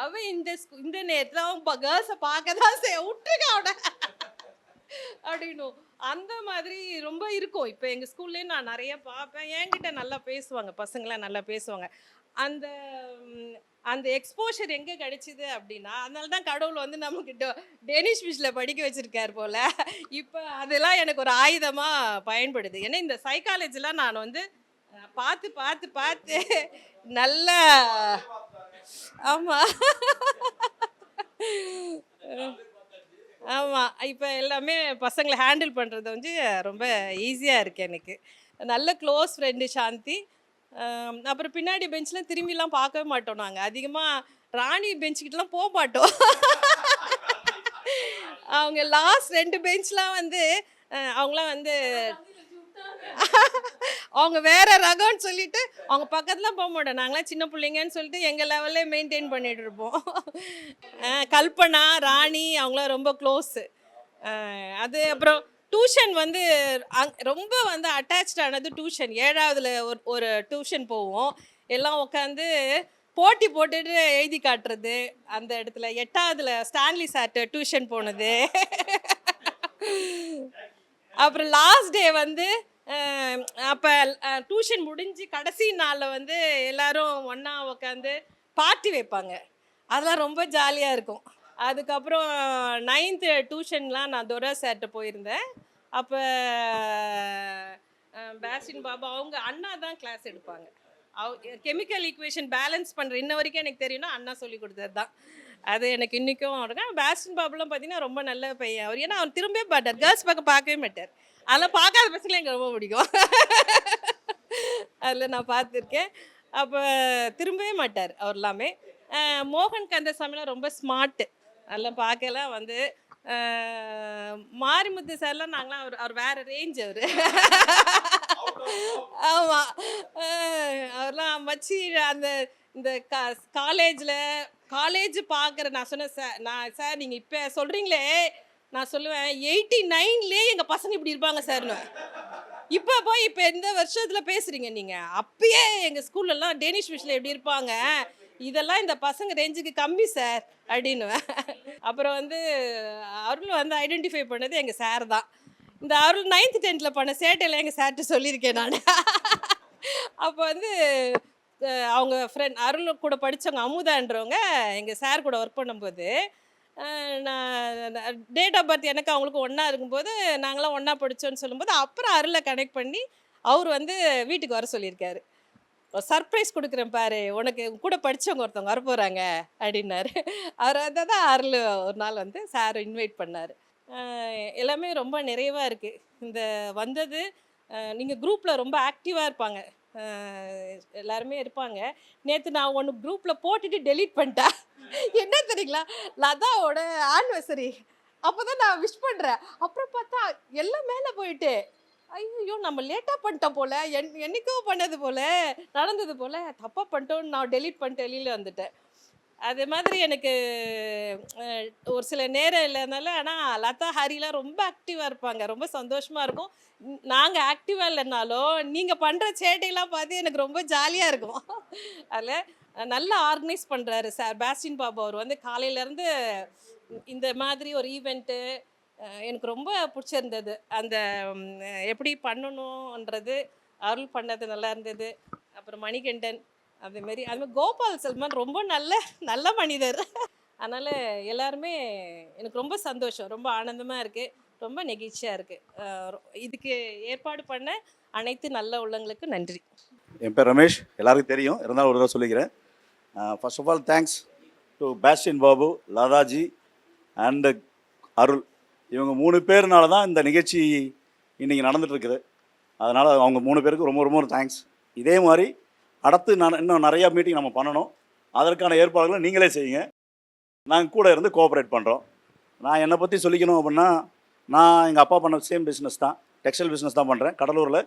அவன் இந்த நேரத்தில் அவன் கேர்ள்ஸை பார்க்க தான் விட்டுருக்க அவனை அப்படின்னும். அந்த மாதிரி ரொம்ப இருக்கும். இப்போ எங்கள் ஸ்கூல்லேயே நான் நிறைய பார்ப்பேன். என்கிட்ட நல்லா பேசுவாங்க, பசங்களாம் நல்லா பேசுவாங்க. அந்த அந்த எக்ஸ்போஷர் எங்கே கிடைச்சிது அப்படின்னா, அதனால தான் கடவுள் வந்து நமக்கு டேனிஷ் ஃபிஷ்ஷில் படிக்க வச்சுருக்கார் போல். இப்போ அதெல்லாம் எனக்கு ஒரு ஆயுதமாக பயன்படுது. ஏன்னா இந்த சைக்காலஜிலாம் நான் வந்து பார்த்து பார்த்து பார்த்து நல்லா ஆமாம் ஆமாம் இப்போ எல்லாமே பசங்களை ஹேண்டில் பண்ணுறது வந்து ரொம்ப ஈஸியாக இருக்குது எனக்கு. நல்ல க்ளோஸ் ஃப்ரெண்டு சாந்தி. அப்புறம் பின்னாடி பெஞ்சில் திரும்பிலாம் பார்க்கவே மாட்டோம். நாங்கள் அதிகமாக ராணி பெஞ்சுக்கிட்டலாம் போக மாட்டோம். அவங்க லாஸ்ட் 2 பெஞ்ச்லாம் வந்து அவங்களாம் வந்து அவங்க வேற ரகம்னு சொல்லிட்டு அவங்க பக்கத்தில் போக மாட்டோம். நாங்களாம் சின்ன பிள்ளைங்கன்னு சொல்லிட்டு எங்கள் லெவல்லே மெயின்டைன் பண்ணிட்டு இருப்போம். கல்பனா, ராணி அவங்களாம் ரொம்ப க்ளோஸு. அது அப்புறம் டியூஷன் வந்து ரொம்ப வந்து அட்டாச்ட் ஆனது டியூஷன். 7ஆவதுல ஒரு டியூஷன் போவோம். எல்லாம் உட்காந்து போட்டி போட்டுட்டு எழுதி காட்டுறது. அந்த இடத்துல 8ஆவதுல ஸ்டான்லி சார்ட்ட டியூஷன் போனது. அப்புறம் லாஸ்ட் டே வந்து அப்போ டியூஷன் முடிஞ்சு கடைசி நாளில் வந்து எல்லாரும் ஒன்றா உட்காந்து பார்ட்டி வைப்பாங்க. அதெல்லாம் ரொம்ப ஜாலியாக இருக்கும். அதுக்கப்புறம் 9th டியூஷன்லாம் நான் துரை சார்கிட்ட போயிருந்தேன். அப்போ பேசின் பாபா அவங்க அண்ணா தான் கிளாஸ் எடுப்பாங்க. கெமிக்கல் ஈக்குவேஷன் பேலன்ஸ் பண்ணுற இன்ன வரைக்கும் எனக்கு தெரியும்னா அண்ணா சொல்லி கொடுத்தது தான். அது எனக்கு இன்றைக்கும் இருக்கேன். பேஸ்டின் பாபுலாம் பார்த்தீங்கன்னா ரொம்ப நல்ல பையன் அவர். ஏன்னா அவர் திரும்பவே மாட்டார், கேர்ள்ஸ் பக்கம் பார்க்கவே மாட்டார். அதெல்லாம் பார்க்காத பசங்களை எனக்கு ரொம்ப பிடிக்கும். அதில் நான் பார்த்துருக்கேன். அப்போ திரும்பவே மாட்டார் அவர் எல்லாமே. மோகன் கந்தசாமிலாம் ரொம்ப ஸ்மார்ட்டு. அதெல்லாம் பார்க்கலாம் வந்து மாரிமுத்து சார்லாம் நாங்களாம் அவர் வேறு ரேஞ்ச் அவர். ஆமாம் அவர்லாம் வச்சு அந்த இந்த காலேஜ் பார்க்குற நான் சொன்னேன் சார் நீங்கள் இப்போ சொல்கிறீங்களே, நான் சொல்லுவேன் 89லேயே எங்கள் பசங்க இப்படி இருப்பாங்க சார்னு. இப்போ எந்த வருஷத்தில் பேசுகிறீங்க நீங்கள்? அப்பயே எங்கள் ஸ்கூல்லலாம் டேனிஷ் ஃபிஷ்ஷில் எப்படி இருப்பாங்க, இதெல்லாம் இந்த பசங்க ரேஞ்சுக்கு கம்மி சார் அப்படின்னுவேன். அப்புறம் வந்து அருள் வந்து ஐடென்டிஃபை பண்ணது எங்கள் சார் தான். இந்த அருள் 9th 10th பண்ண சேட்டையெல்லாம் எங்கள் சார்கிட்ட சொல்லியிருக்கேன் நான். அப்போ வந்து அவங்க ஃப்ரெண்ட் அருள் கூட படித்தவங்க அமுதான்றவங்க எங்கள் சார் கூட ஒர்க் பண்ணும்போது நான் டேட் ஆஃப் பர்த் எனக்கு அவங்களுக்கு ஒன்றா இருக்கும்போது நாங்களாம் ஒன்றா படித்தோன்னு சொல்லும்போது அப்புறம் அருளை கனெக்ட் பண்ணி அவர் வந்து வீட்டுக்கு வர சொல்லியிருக்காரு. சர்ப்ரைஸ் கொடுக்குறேன் பாரு, உனக்கு கூட படித்தவங்க ஒருத்தவங்க வரப்போகிறாங்க அப்படின்னாரு. அவர் அதை தான் அருள் ஒரு நாள் வந்து சார் இன்வைட் பண்ணார். எல்லாமே ரொம்ப நிறைவாக இருக்குது. இந்த வந்தது நீங்கள் குரூப்பில் ரொம்ப ஆக்டிவாக இருப்பாங்க, எல்லாருமே இருப்பாங்க. நேற்று நான் ஒன்று குரூப்பில் போட்டுட்டு டெலீட் பண்ணிட்டேன். என்ன தெரியுங்களா, லதாவோட ஆனிவர்சரி அப்போ தான் நான் விஷ் பண்ணுறேன். அப்புறம் பார்த்தா எல்லாம் மேலே போயிட்டு ஐயோ நம்ம லேட்டாக பண்ணிட்டோம் போல், என்னைக்கோ பண்ணது போல் நடந்தது போல் தப்பாக பண்ணிட்டோன்னு நான் டெலீட் பண்ணிட்டு வெளியில் வந்துட்டேன். அது மாதிரி எனக்கு ஒரு சில நேரம் இல்லைனால, ஆனால் லதா ஹரிலாம் ரொம்ப ஆக்டிவாக இருப்பாங்க, ரொம்ப சந்தோஷமாக இருக்கும். நாங்கள் ஆக்டிவாக இல்லைனாலும் நீங்கள் பண்ணுற சேட்டையெல்லாம் பார்த்து எனக்கு ரொம்ப ஜாலியாக இருக்கும். அதில் நல்லா ஆர்கனைஸ் பண்ணுறாரு சார் பேஸ்டின் பாபு. அவர் வந்து காலையிலேருந்து இந்த மாதிரி ஒரு ஈவெண்ட்டு எனக்கு ரொம்ப பிடிச்சிருந்தது. அந்த எப்படி பண்ணணுன்றது அருள் பண்ணது நல்லா இருந்தது. அப்புறம் மணிகண்டன் அதேமாரி கோபால் சல்மான் ரொம்ப நல்ல மனிதர். அதனால் எல்லாருமே எனக்கு ரொம்ப சந்தோஷம், ரொம்ப ஆனந்தமாக இருக்குது, ரொம்ப நெகிழ்ச்சியாக இருக்குது. இதுக்கு ஏற்பாடு பண்ண அனைத்து நல்ல உள்ளங்களுக்கு நன்றி. என் பேர் ரமேஷ், எல்லாருக்கும் தெரியும், இருந்தாலும் ஒரு தடவை சொல்லிக்கிறேன். First of all thanks to Bastin Babu, Lataji and Arul. இவங்க 3 பேர்னால தான் இந்த நிகழ்ச்சி இன்றைக்கி நடந்துகிட்ருக்குது. அதனால் அவங்க 3 பேருக்கு ரொம்ப ரொம்ப தேங்க்ஸ். இதே மாதிரி அடுத்து இன்னும் நிறையா மீட்டிங் நம்ம பண்ணணும். அதற்கான ஏற்பாடுகளை நீங்களே செய்யுங்க, நாங்கள் கூட இருந்து கோஆப்ரேட் பண்ணுறோம். நான் என்னை பற்றி சொல்லிக்கணும் அப்படின்னா, நான் எங்கள் அப்பா பண்ண சேம் பிஸ்னஸ் தான், டெக்ஸ்டைல் பிஸ்னஸ் தான் பண்ணுறேன். கடலூரில்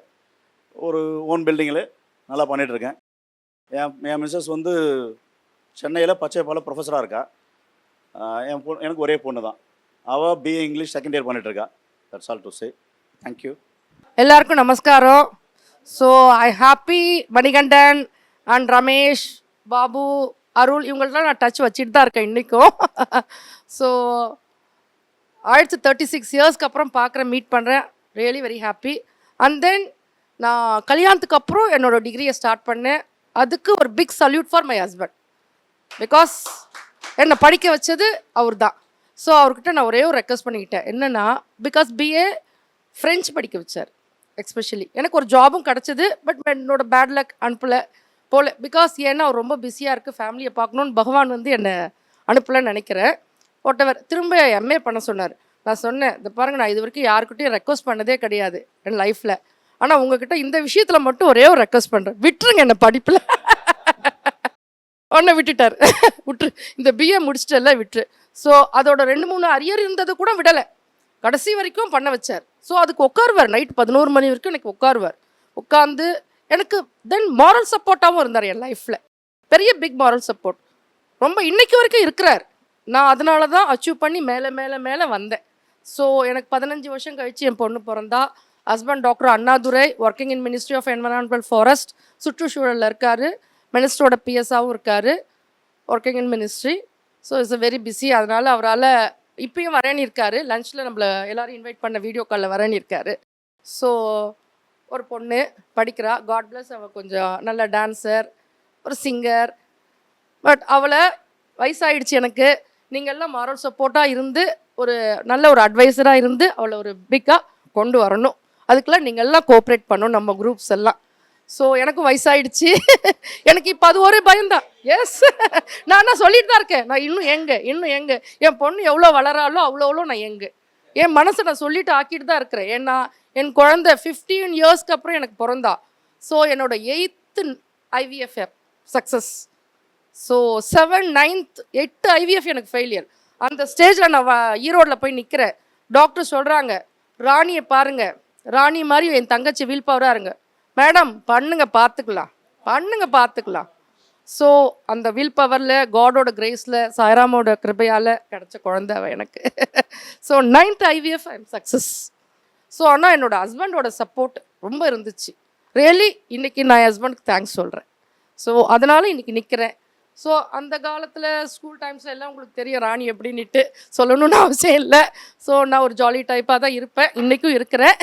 ஒரு ஓன் பில்டிங்கில் நல்லா பண்ணிகிட்ருக்கேன். என் மிஸ்ஸஸ் வந்து சென்னையில் பச்சைப்பால ப்ரொஃபஸராக இருக்கா. எனக்கு ஒரே பொண்ணு தான், அவள் பிஏ இங்கிலீஷ் 2nd இயர் பண்ணிகிட்ருக்கா. That's all to say. Thank you. எல்லாருக்கும் நமஸ்காரம். So I happy Manikandan and Ramesh, Babu, Arul இவங்கள்ட்டலாம் நான் டச் வச்சுட்டு தான் இருக்கேன் இன்றைக்கும். ஸோ 36 இயர்ஸ்க்கு அப்புறம் பார்க்குறேன், மீட் பண்ணுறேன். Really very happy. And then நான் கல்யாணத்துக்கு அப்புறம் என்னோட டிகிரியை ஸ்டார்ட் பண்ணேன். அதுக்கு ஒரு big salute for my husband. Because என்னை படிக்க வச்சது அவர் தான். ஸோ அவர்கிட்ட நான் ஒரே ஒரு ரெக்வஸ்ட் பண்ணிக்கிட்டேன். என்னென்னா, பிகாஸ் பிஏ ஃப்ரெஞ்ச் படிக்க வச்சார். எக்ஸ்பெஷலி எனக்கு ஒரு ஜாபும் கிடச்சிது. பட் என்னோட பேட் லக் அனுப்பலை போல. பிகாஸ் ஏன்னா அவர் ரொம்ப பிஸியாக இருக்குது, ஃபேமிலியை பார்க்கணுன்னு பகவான் வந்து என்னை அனுப்பலைன்னு நினைக்கிறேன். ஒட்டவர் திரும்ப எம்ஏ பண்ண சொன்னார். நான் சொன்னேன், இந்த பாருங்கள், நான் இது வரைக்கும் யாருக்கிட்டையும் ரெக்வஸ்ட் பண்ணதே கிடையாது என் லைஃப்பில். ஆனால் உங்ககிட்ட இந்த விஷயத்தில் மட்டும் ஒரே ஒரு ரெக்வஸ்ட் பண்ணுறேன், விட்டுருங்க என்னை படிப்பில். ஒன்றை விட்டுட்டார். விட்டுரு, இந்த பிஏ முடிச்சிட்டல விட்டுரு. ஸோ அதோட 2-3 அரியர் இருந்தது கூட விடலை, கடைசி வரைக்கும் பண்ண வச்சார். ஸோ அதுக்கு உட்காருவார், நைட் 11 மணி வரைக்கும் எனக்கு உட்காருவார். உட்காந்து எனக்கு தென் மாரல் சப்போர்ட்டாகவும் இருந்தார் என் லைஃப்பில். பெரிய பிக் மாரல் சப்போர்ட். ரொம்ப இன்னைக்கு வரைக்கும் இருக்கிறார். நான் அதனால தான் அச்சீவ் பண்ணி மேலே மேலே மேலே வந்தேன். ஸோ எனக்கு 15 வருஷம் கழித்து என் பொண்ணு பிறந்தா. Husband doctor Annadurai, working in ministry of environmental forest, சுற்றுச்சூழலில் இருக்கார். மினிஸ்டரோட பிஎஸ்ஸாகவும் இருக்கார், working in ministry. So it's very busy. அதனால் அவரால் இப்பயும் வரேன்னு இருக்காரு. லஞ்சில் நம்மளை எல்லோரும் இன்வைட் பண்ண வீடியோ காலில் வரேன்னு இருக்காரு. ஸோ ஒரு பொண்ணு படிக்கிறா, காட் பிளஸ். அவள் கொஞ்சம் நல்ல டான்ஸர், ஒரு சிங்கர். பட் அவளை வயசாகிடுச்சு எனக்கு. நீங்கள் எல்லாம் மாரல் சப்போர்ட்டாக இருந்து ஒரு நல்ல ஒரு அட்வைஸராக இருந்து அவளை ஒரு பிக்காக கொண்டு வரணும். அதுக்கெல்லாம் நீங்கள் எல்லாம் கோஆப்ரேட் பண்ணணும், நம்ம குரூப்ஸ் எல்லாம். ஸோ எனக்கும் வயசாகிடுச்சு. எனக்கு இப்போ அது ஒரு பயம்தான். எஸ், நான் சொல்லிட்டு தான் இருக்கேன், நான் இன்னும் எங்கே என் பொண்ணு எவ்வளோ வளராலோ அவ்வளோ நான் என் மனசை நான் சொல்லிட்டு ஆக்கிட்டு தான் இருக்கிறேன். ஏன்னா என் குழந்தை 15 இயர்ஸ்க்கு அப்புறம் எனக்கு பிறந்தா. ஸோ என்னோட 8th IVF success. So 7, 9th 8 IVF எனக்கு ஃபெயிலியர். அந்த ஸ்டேஜில் நான் ஈரோடில் போய் நிற்கிறேன். டாக்டர் சொல்கிறாங்க, ராணியை பாருங்கள், ராணி மாதிரி என் தங்கச்சி வில் பவராக இருங்க. மேடம் பண்ணுங்க பார்த்துக்கலாம். ஸோ அந்த வில் பவரில், காடோட கிரேஸில், சாய்ராமோட கிருபையால் கிடச்ச குழந்தை எனக்கு. So 9th IVF I am success. So ஆனால் என்னோடய ஹஸ்பண்டோட சப்போர்ட் ரொம்ப இருந்துச்சு. ரியலி இன்றைக்கி நான் என் ஹஸ்பண்டுக்கு தேங்க்ஸ் சொல்கிறேன். ஸோ அதனால் இன்றைக்கி நிற்கிறேன். ஸோ அந்த காலத்தில் ஸ்கூல் டைம்ஸில் எல்லாம் உங்களுக்கு தெரியும் ராணி எப்படின்னுட்டு சொல்லணும்னு அவசியம் இல்லை. ஸோ நான் ஒரு ஜாலி டைப்பாக தான் இருப்பேன், இன்றைக்கும் இருக்கிறேன்.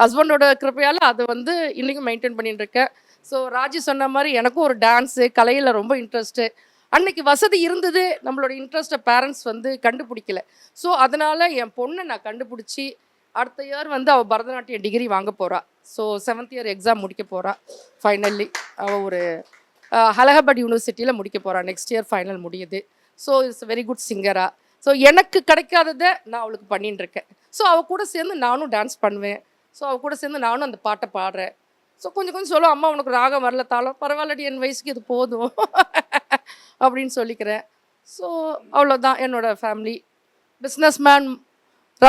ஹஸ்பண்டோட கிருப்பையால் அது வந்து இன்றைக்கும் மெயின்டைன் பண்ணிட்டு இருக்கேன். ஸோ ராஜி சொன்ன மாதிரி எனக்கும் ஒரு டான்ஸு, கலையில் ரொம்ப இன்ட்ரெஸ்ட்டு. அன்றைக்கி வசதி இருந்தது, நம்மளோட இன்ட்ரெஸ்ட்டை பேரண்ட்ஸ் வந்து கண்டுபிடிக்கல. ஸோ அதனால் என் பொண்ணை நான் கண்டுபிடிச்சி அடுத்த இயர் வந்து அவள் பரதநாட்டியம் டிகிரி வாங்க போகிறா. ஸோ 7th இயர் எக்ஸாம் முடிக்க போகிறா. ஃபைனலி அவள் ஒரு அலகாபாத் யூனிவர்சிட்டியில் முடிக்க போகிறா. நெக்ஸ்ட் இயர் ஃபைனல் முடியுது. ஸோ இட்ஸ் வெரி குட் சிங்கராக. ஸோ எனக்கு கிடைக்காததை நான் அவளுக்கு பண்ணிட்டு இருக்கேன். ஸோ அவள் கூட சேர்ந்து நானும் டான்ஸ் பண்ணுவேன். ஸோ அவள் கூட சேர்ந்து நானும் அந்த பாட்டை பாடுறேன். ஸோ கொஞ்சம் சொல்லுவோம், அம்மா உனக்கு ராகம் வரல, தாளம் பரவாயில்லடி, என் வயசுக்கு இது போதும் அப்படின்னு சொல்லிக்கிறேன். ஸோ அவ்வளோதான் என்னோடய ஃபேமிலி. பிஸ்னஸ் மேன்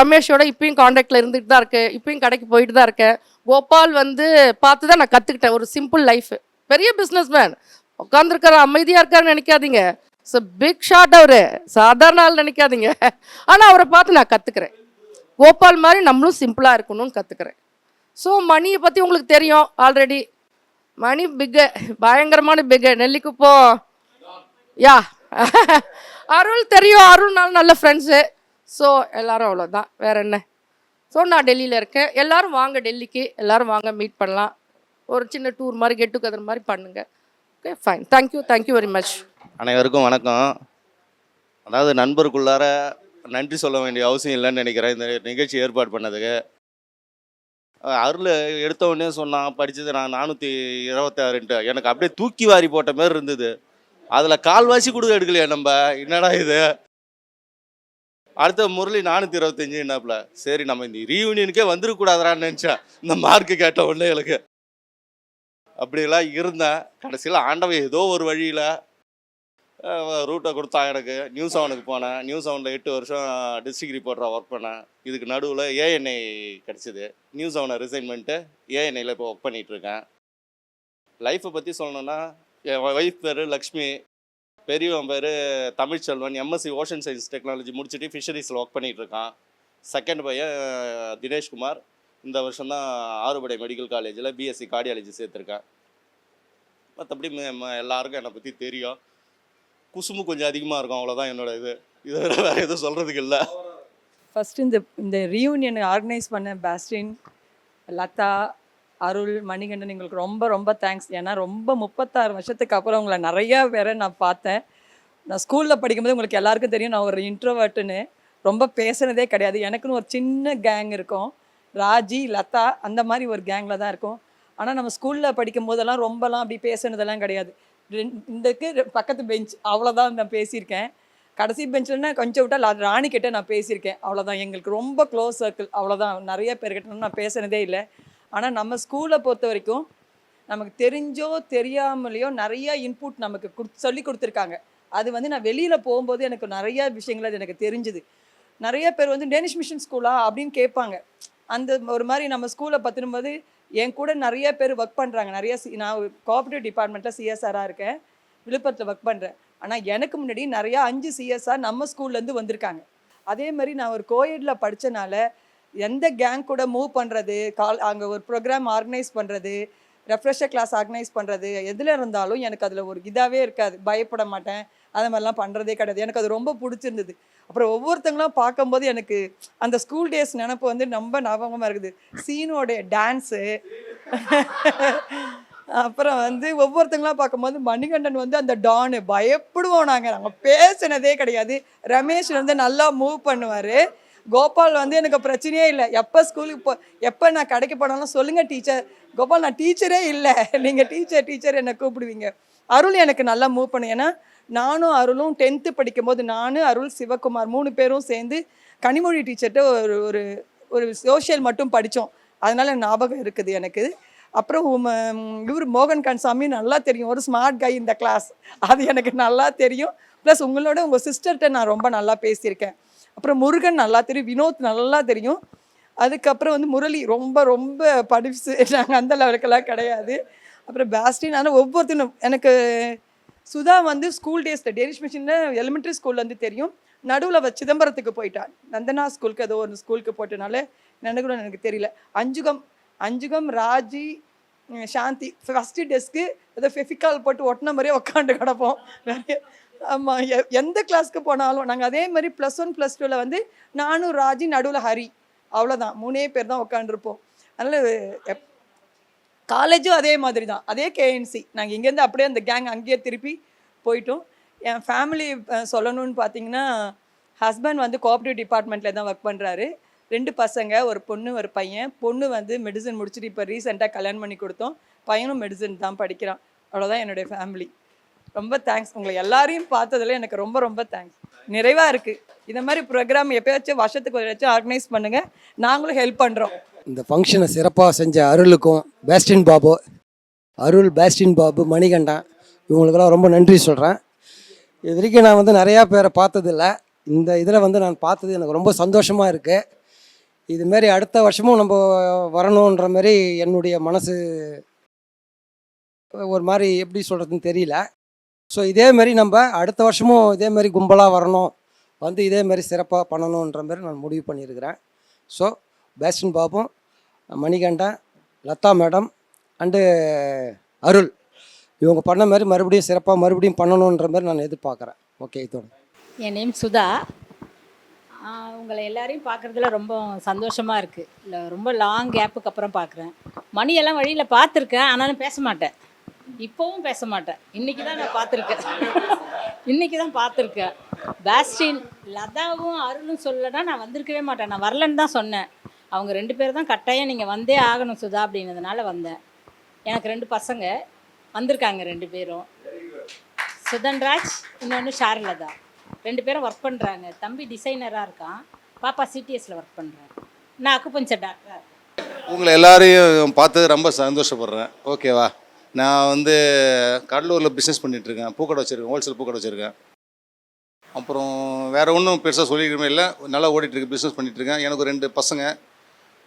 ரமேஷோட இப்பயும் காண்டாக்டில் இருந்துகிட்டு தான் இருக்கேன். இப்பயும் கடைக்கு போயிட்டு தான் இருக்கேன். கோபால் வந்து பார்த்து தான் நான் கற்றுக்கிட்டேன் ஒரு சிம்பிள் லைஃப். பெரிய பிஸ்னஸ் மேன், உட்காந்துருக்காரு, அமைதியாக இருக்காருன்னு நினைக்காதீங்க. ஸோ பிக் ஷாட் அவர், சாதாரண ஆள் நினைக்காதீங்க. ஆனால் அவரை பார்த்து நான் கற்றுக்கிறேன். கோபால் மாதிரி நம்மளும் சிம்பிளாக இருக்கணும்னு கற்றுக்கிறேன். ஸோ மணியை பற்றி உங்களுக்கு தெரியும் ஆல்ரெடி. மணி பிக்கு, பயங்கரமான பிக்கு. நெல்லிக்குப்போ யா அருள் தெரியும், அருள்னாலும் நல்ல ஃப்ரெண்ட்ஸு. ஸோ எல்லோரும் அவ்வளோதான், வேறு என்ன. ஸோ நான் டெல்லியில் இருக்கேன். எல்லோரும் வாங்க டெல்லிக்கு, எல்லோரும் வாங்க மீட் பண்ணலாம். ஒரு சின்ன டூர் மாதிரி, கெட் டுகெதர் மாதிரி பண்ணுங்கள். Okay fine, thank you very much. அனைவருக்கும் வணக்கம். அதாவது நண்பருக்குள்ளார நன்றி சொல்ல வேண்டிய அவசியம் இல்லைன்னு நினைக்கிறேன் இந்த நிகழ்ச்சி ஏற்பாடு பண்ணதுக்கு. அருள் எடுத்த உடனே சொன்னான் படித்தது நான் 426. எனக்கு அப்படியே தூக்கி வாரி போட்ட மாதிரி இருந்தது. அதில் கால்வாசி கூட எடுக்கலையா நம்ம, என்னடா இது. அடுத்த முரளி 425 என்னாப்புல. சரி நம்ம இந்த ரீயூனியனுக்கே வந்துருக்கூடாதான்னு நினச்சேன் இந்த மார்க்கு கேட்ட உடனே. எனக்கு அப்படியெல்லாம் இருந்தேன். கடைசியில் ஆண்டவன் ஏதோ ஒரு வழியில் ரூட்டை கொடுத்தான் எனக்கு. நியூஸ் செவனுக்கு போனேன். நியூஸ் செவனில் 8 வருஷம் டிஸ்ட்ரிக்ட் ரிப்போர்ட்டராக ஒர்க் பண்ணேன். இதுக்கு நடுவில் ஏஎன்ஐ கிடச்சிது. நியூஸ் செவனை ரிசைன் பண்ணிட்டு ஏஎன்ஐயில் இப்போ ஒர்க் பண்ணிகிட்ருக்கேன். லைஃப்பை பற்றி சொல்லணுன்னா, என் ஒய்ஃப் பேர் லக்ஷ்மி, பெரியவன் பேர் Tamilselvan. MSc ocean science technology முடிச்சுட்டு ஃபிஷரிஸில் ஒர்க் பண்ணிகிட்ருக்கான். செகண்ட் பையன் தினேஷ்குமார். இந்த வருஷம் தான் ஆறுபடை மெடிக்கல் காலேஜில் பிஎஸ்சி கார்டியாலஜி சேர்த்துருக்கேன். மற்றபடி எல்லாருக்கும் என்னை பற்றி தெரியும். குசுமு கொஞ்சம் அதிகமாக இருக்கும், அவ்வளோதான் என்னோட இது. வேறு எதுவும் சொல்கிறதுக்கு இல்லை. ஃபஸ்ட்டு இந்த ரீயூனியன் ஆர்கனைஸ் பண்ண பேஸ்டின், லதா, அருள், மணிகண்டன் எங்களுக்கு ரொம்ப ரொம்ப தேங்க்ஸ். ஏன்னா ரொம்ப 36 வருஷத்துக்கு அப்புறம் உங்களை நிறையா பேரை நான் பார்த்தேன். நான் ஸ்கூலில் படிக்கும்போது உங்களுக்கு எல்லாருக்கும் தெரியும் நான் ஒரு இன்ட்ரோவர்ட்டுன்னு. ரொம்ப பேசுனதே கிடையாது. எனக்குன்னு ஒரு சின்ன கேங் இருக்கும். ராஜி, லதா அந்த மாதிரி ஒரு கேங்கில் தான் இருக்கும். ஆனால் நம்ம ஸ்கூலில் படிக்கும் போதெல்லாம் ரொம்பலாம் அப்படி பேசுனதெல்லாம் கிடையாது. இந்தக்கு பக்கத்து பெஞ்ச் அவ்வளோதான் நான் பேசியிருக்கேன். கடைசி பெஞ்சில்னா கொஞ்சம் விட்டால் ராணி கிட்ட நான் பேசியிருக்கேன். அவ்வளோதான். எங்களுக்கு ரொம்ப க்ளோஸ் சர்க்கிள் அவ்வளோதான். நிறைய பேர்கிட்ட நான் பேசுனதே இல்லை. ஆனால் நம்ம ஸ்கூலை பொறுத்த வரைக்கும் நமக்கு தெரிஞ்சோ தெரியாமலையோ நிறையா இன்புட் நமக்கு சொல்லி கொடுத்துருக்காங்க. அது வந்து நான் வெளியில் போகும்போது எனக்கு நிறையா விஷயங்கள் அது எனக்கு தெரிஞ்சுது. நிறைய பேர் வந்து டேனிஷ் மிஷன் ஸ்கூலா அப்படின்னு கேட்பாங்க. அந்த ஒரு மாதிரி நம்ம ஸ்கூலை பற்றினும்போது என் கூட நிறைய பேர் ஒர்க் பண்ணுறாங்க. நான் கோஆப்ரேட்டிவ் டிபார்ட்மெண்ட்டில் சிஎஸ்ஆராக இருக்கேன். விழுப்புரத்தில் ஒர்க் பண்ணுறேன். ஆனால் எனக்கு முன்னாடி நிறையா 5 சிஎஸ்ஆர் நம்ம ஸ்கூல்லேருந்து வந்திருக்காங்க. அதே மாதிரி நான் ஒரு கோஎடில் படித்தனால எந்த கேங் கூட மூவ் பண்ணுறது, அங்கே ஒரு ப்ரோக்ராம் ஆர்கனைஸ் பண்ணுறது, ரெஃப்ரெஷர் கிளாஸ் ஆர்கனைஸ் பண்ணுறது, எதில் இருந்தாலும் எனக்கு அதில் ஒரு இதாகவே இருக்காது. பயப்பட மாட்டேன். அது மாதிரிலாம் பண்ணுறதே கிடையாது. எனக்கு அது ரொம்ப பிடிச்சிருந்தது. அப்புறம் ஒவ்வொருத்தங்களாம் பார்க்கும்போது எனக்கு அந்த ஸ்கூல் டேஸ் நினப்பு வந்து ரொம்ப ஞாபகமாக இருக்குது. சீனோடைய டான்ஸு, அப்புறம் வந்து ஒவ்வொருத்தங்களாம் பார்க்கும்போது மணிகண்டன் வந்து அந்த டானு பயப்படுவோம். நாங்கள் பேசினதே கிடையாது. ரமேஷ் வந்து நல்லா மூவ் பண்ணுவார். கோபால் வந்து எனக்கு பிரச்சனையே இல்லை. எப்போ ஸ்கூலுக்கு எப்போ நான் கடைக்கு போனாலும் சொல்லுங்கள் டீச்சர். கோபால் நான் டீச்சரே இல்லை, நீங்கள் டீச்சர் என்னை கூப்பிடுவீங்க. அருள் எனக்கு நல்லா மூவ் பண்ணு. ஏன்னா நானும் அருளும் 10th படிக்கும்போது அருள், சிவகுமார் 3 பேரும் சேர்ந்து கனிமொழி டீச்சர்கிட்ட ஒரு ஒரு சோஷியல் மட்டும் படித்தோம். அதனால் ஞாபகம் இருக்குது எனக்கு. அப்புறம் இவர் மோகன் கன்சாமி நல்லா தெரியும். ஒரு ஸ்மார்ட் கை இந்த கிளாஸ், அது எனக்கு நல்லா தெரியும். ப்ளஸ் உங்கள் சிஸ்டர்கிட்ட நான் ரொம்ப நல்லா பேசியிருக்கேன். அப்புறம் முருகன் நல்லா தெரியும். வினோத் நல்லா தெரியும். அதுக்கப்புறம் வந்து முரளி ரொம்ப ரொம்ப படிப்பு நாங்கள் அந்த லெவலுக்கெல்லாம் கிடையாது. அப்புறம் பேஸ்டின். ஆனால் ஒவ்வொருத்தரும் எனக்கு சுதா வந்து ஸ்கூல் டேஸில் டேனிஷ் மிஷனில் எலிமெண்ட்ரி ஸ்கூல்லேருந்து தெரியும். நடுவில் சிதம்பரத்துக்கு போயிட்டான். நந்தனா ஸ்கூலுக்கு ஏதோ ஒரு ஸ்கூலுக்கு போயிட்டனால கூட எனக்கு தெரியல. அஞ்சுகம், ராஜி, சாந்தி ஃபஸ்ட்டு டெஸ்க்கு ஏதோ ஃபெஃபிகால் போட்டு ஒட்டின மாதிரியே உட்காந்து கிடப்போம். நிறைய ஆமாம். எந்த கிளாஸ்க்கு போனாலும் நாங்கள் அதே மாதிரி +1 +2 வந்து நானும் ராஜி, நடுவில் ஹரி, அவ்வளோதான். 3 பேர் தான் உட்காந்துருப்போம். அதனால் காலேஜும் அதே மாதிரி தான். அதே கேஎன்சி. நாங்கள் இங்கேருந்து அப்படியே அந்த கேங் அங்கேயே திருப்பி போயிட்டோம். என் ஃபேமிலி சொல்லணும்னு பார்த்தீங்கன்னா, ஹஸ்பண்ட் வந்து கோஆப்ரேட்டிவ் டிபார்ட்மெண்ட்டில் தான் ஒர்க் பண்ணுறாரு. 2 பசங்க, ஒரு பொண்ணு ஒரு பையன். பொண்ணு வந்து மெடிசன் முடிச்சுட்டு இப்போ ரீசெண்டாக கல்யாணம் பண்ணி கொடுத்தோம். பையனும் மெடிசன் தான் படிக்கிறான். அவ்வளோதான் என்னுடைய ஃபேமிலி. ரொம்ப தேங்க்ஸ். உங்களை எல்லாரையும் பார்த்ததில் எனக்கு ரொம்ப ரொம்ப தேங்க்ஸ். நிறைவாக இருக்குது. இந்த மாதிரி ப்ரோக்ராம் எப்போயாச்சும் வருஷத்துக்கு ஒரு ஆர்கனைஸ் பண்ணுங்கள். நாங்களும் ஹெல்ப் பண்ணுறோம். இந்த ஃபங்க்ஷனை சிறப்பாக செஞ்ச அருளுக்கும், பேஸ்டின் பாபு, பேஸ்டின் பாபு, மணிகண்டன் இவங்களுக்கெல்லாம் ரொம்ப நன்றி சொல்கிறேன். இது வரைக்கும் நான் வந்து நிறையா பேரை பார்த்ததில்ல. இந்த இதில் வந்து நான் பார்த்தது எனக்கு ரொம்ப சந்தோஷமாக இருக்குது. இதுமாரி அடுத்த வருஷமும் நம்ம வரணுன்ற மாதிரி என்னுடைய மனசு ஒரு மாதிரி எப்படி சொல்கிறதுன்னு தெரியல. ஸோ இதேமாரி நம்ம அடுத்த வருஷமும் இதேமாரி கும்பலாக வரணும், வந்து இதேமாரி சிறப்பாக பண்ணணுன்ற மாதிரி நான் முடிவு பண்ணியிருக்கிறேன். ஸோ பேஸ்டின் பாபும், மணிகண்டன், லதா மேடம் அண்டு அருள் இவங்க பண்ண மாதிரி மறுபடியும் சிறப்பாக மறுபடியும் பண்ணணுன்ற மாதிரி நான் எதிர்பார்க்குறேன். ஓகே, இதோட என் நேம் சுதா. உங்களை எல்லாரையும் பார்க்குறதுல ரொம்ப சந்தோஷமாக இருக்குது. இல்லை, ரொம்ப லாங் கேப்புக்கு அப்புறம் பார்க்குறேன். மணியெல்லாம் வழியில் பார்த்துருக்கேன், ஆனாலும் பேச மாட்டேன். இப்போவும் பேச மாட்டேன். இன்றைக்கி தான் பார்த்துருக்கேன். பேஸ்டின், லதாவும் அருளும் சொல்லனா நான் வந்திருக்கவே மாட்டேன். நான் வரலன்னு தான் சொன்னேன். அவங்க 2 பேர் தான் கட்டாயம் நீங்கள் வந்தே ஆகணும் சுதா அப்படின்னதுனால வந்தேன். எனக்கு 2 பசங்க வந்திருக்காங்க. 2 பேரும் சுதன்ராஜ், இன்னொன்று ஷார்லதா. 2 பேரும் ஒர்க் பண்ணுறாங்க. தம்பி டிசைனராக இருக்கான், பாப்பா சிடிஎஸில் ஒர்க் பண்ணுறாங்க. நான் அக்குபஞ்சர் டாக்டராக இருக்கேன். உங்களை எல்லாரையும் பார்த்து ரொம்ப சந்தோஷப்படுறேன். ஓகேவா? நான் வந்து கடலூரில் பிஸ்னஸ் பண்ணிகிட்ருக்கேன். பூக்கடை வச்சுருக்கேன், ஹோல்சேல் பூக்கடை வச்சுருக்கேன். அப்புறம் வேறு ஒன்றும் பெருசாக சொல்லிக்கிறமே இல்லை. நல்லா ஓடிட்டுருக்கு, பிஸ்னஸ் பண்ணிகிட்ருக்கேன். எனக்கு 2 பசங்க.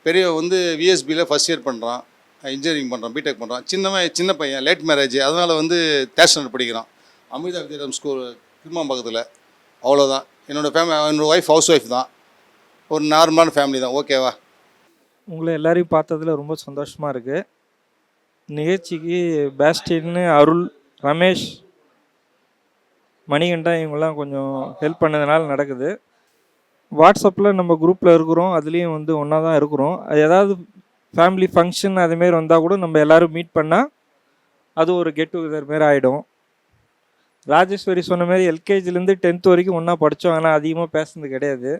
பெரிய வந்து விஎஸ்பியில் ஃபஸ்ட் இயர் பண்ணுறான், இன்ஜினியரிங் பண்ணுறான், பிடெக் பண்ணுறான். சின்ன பையன், லேட் மேரேஜ், அதனால் வந்து தேர்ட் ஸ்டாண்டர்ட் படிக்கிறான். அமிர்தா வித்யாலயம் ஸ்கூல் கிருமாம்பாக்கத்தில். அவ்வளோதான். என்னோடய ஒய்ஃப் ஹவுஸ் ஒய்ஃப் தான். ஒரு நார்மலான ஃபேமிலி தான். ஓகேவா? உங்களை எல்லாரையும் பார்த்ததில் ரொம்ப சந்தோஷமாக இருக்குது. நிகழ்ச்சிக்கு பேஸ்டின், அருள், ரமேஷ், மணிகண்டன் இவங்கெல்லாம் கொஞ்சம் ஹெல்ப் பண்ணதுனால நடக்குது. வாட்ஸ்அப்பில் நம்ம குரூப்பில் இருக்கிறோம், அதுலேயும் வந்து ஒன்றா தான் இருக்கிறோம். அது ஏதாவது ஃபேமிலி ஃபங்க்ஷன் அதுமாரி வந்தால் கூட நம்ம எல்லோரும் மீட் பண்ணால் அது ஒரு கெட் டுகெதர் மாரி ஆகிடும். ராஜேஸ்வரி சொன்ன மாதிரி எல்கேஜிலேருந்து 10th வரைக்கும் ஒன்றா படித்தோம், ஆனால் அதிகமாக பேசுனது கிடையாது.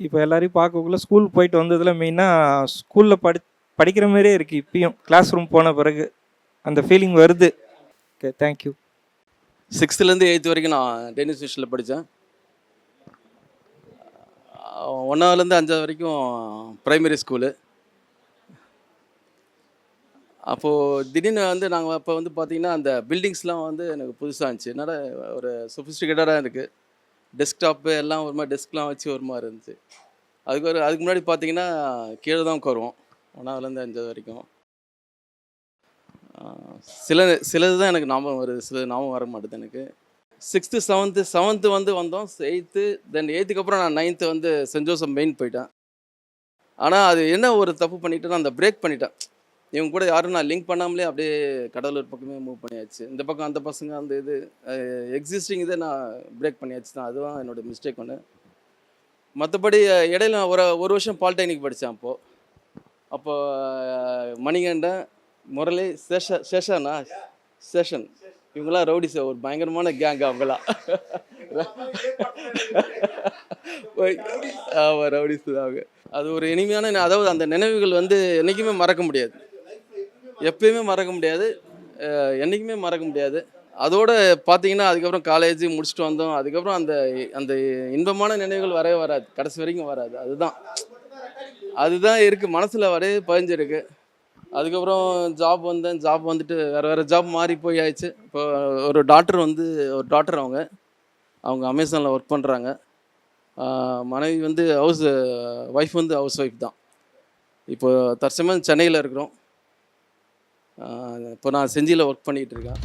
இப்போ எல்லாரையும் பார்க்கக்குள்ள ஸ்கூல் போயிட்டு வந்ததில் மெயினாக ஸ்கூலில் படிக்கிற மாதிரியே இருக்குது. இப்பயும் கிளாஸ் ரூம் போன பிறகு அந்த ஃபீலிங் வருது. Okay, thank you. 6th-லேருந்து 8th வரைக்கும் நான் டென்னிஸ் மிஷனில் படித்தேன். 1வது-லேருந்து 5வது வரைக்கும் ப்ரைமரி ஸ்கூலு. அப்போது திடீர்னு வந்து நாங்கள் அப்போ வந்து பார்த்திங்கன்னா அந்த பில்டிங்ஸ்லாம் வந்து எனக்கு புதுசாக இருந்துச்சு. என்னடா ஒரு சொஃபிஸ்டிகேட்டடாக இருக்குது, டெஸ்க்டாப்பு எல்லாம் ஒரு மாதிரி டெஸ்க்லாம் வச்சு ஒரு மாதிரி இருந்துச்சு. அதுக்கு முன்னாடி பார்த்திங்கன்னா கீழே தான் உட்காருவோம் 1வது-லேருந்து 5வது வரைக்கும். சிலது தான் எனக்கு ஞாபகம் வருது, சிலது ஞாபகம் வர மாட்டேது எனக்கு. 6th 7th வந்து வந்தோம். 8th தென் 8th அப்புறம் நான் 9th வந்து சென்ட் ஜோசப் மெயின் போயிட்டேன். ஆனால் அது என்ன ஒரு தப்பு பண்ணிட்டேன்னா அந்த பிரேக் பண்ணிட்டேன். இவங்க கூட யாரும் நான் லிங்க் பண்ணாமலே அப்படியே கடலூர் பக்கமே மூவ் பண்ணியாச்சு. இந்த பக்கம் அந்த பசங்க அந்த இது எக்ஸிஸ்டிங் இதை நான் பிரேக் பண்ணியாச்சு தான். அதுதான் என்னோடய மிஸ்டேக் ஒன்று. மற்றபடி இடையில நான் ஒரு வருஷம் பாலிடெக்னிக் படித்தேன். அப்போ மணிகண்டன், முரளி, சேஷன் இவங்களாம் ரவுடிஸ், ஒரு பயங்கரமான கேங் அவங்களாம். ஆமாம், ரவுடிஸ் தான் அவங்க. அது ஒரு இனிமையான, அதாவது அந்த நினைவுகள் வந்து என்றைக்குமே மறக்க முடியாது, எப்பயுமே மறக்க முடியாது, என்றைக்குமே மறக்க முடியாது. அதோடு பார்த்தீங்கன்னா அதுக்கப்புறம் காலேஜ் முடிச்சுட்டு வந்தோம். அதுக்கப்புறம் அந்த அந்த இன்பமான நினைவுகள் வரவே வராது, கடைசி வரைக்கும் வராது. அதுதான் இருக்குது மனசில் வரவே பதிஞ்சிருக்கு. அதுக்கப்புறம் ஜாப் வந்துட்டு வேறு ஜாப் மாறி போய் ஆயிடுச்சு. இப்போ ஒரு டாக்டர் அவங்க அமேசானில் ஒர்க் பண்ணுறாங்க. மனைவி வந்து ஒய்ஃப் வந்து ஹவுஸ் ஒய்ஃப் தான். இப்போ தற்சமயம் சென்னையில் இருக்கிறோம். இப்போ நான் செஞ்சியில் ஒர்க் பண்ணிகிட்டு இருக்கேன்.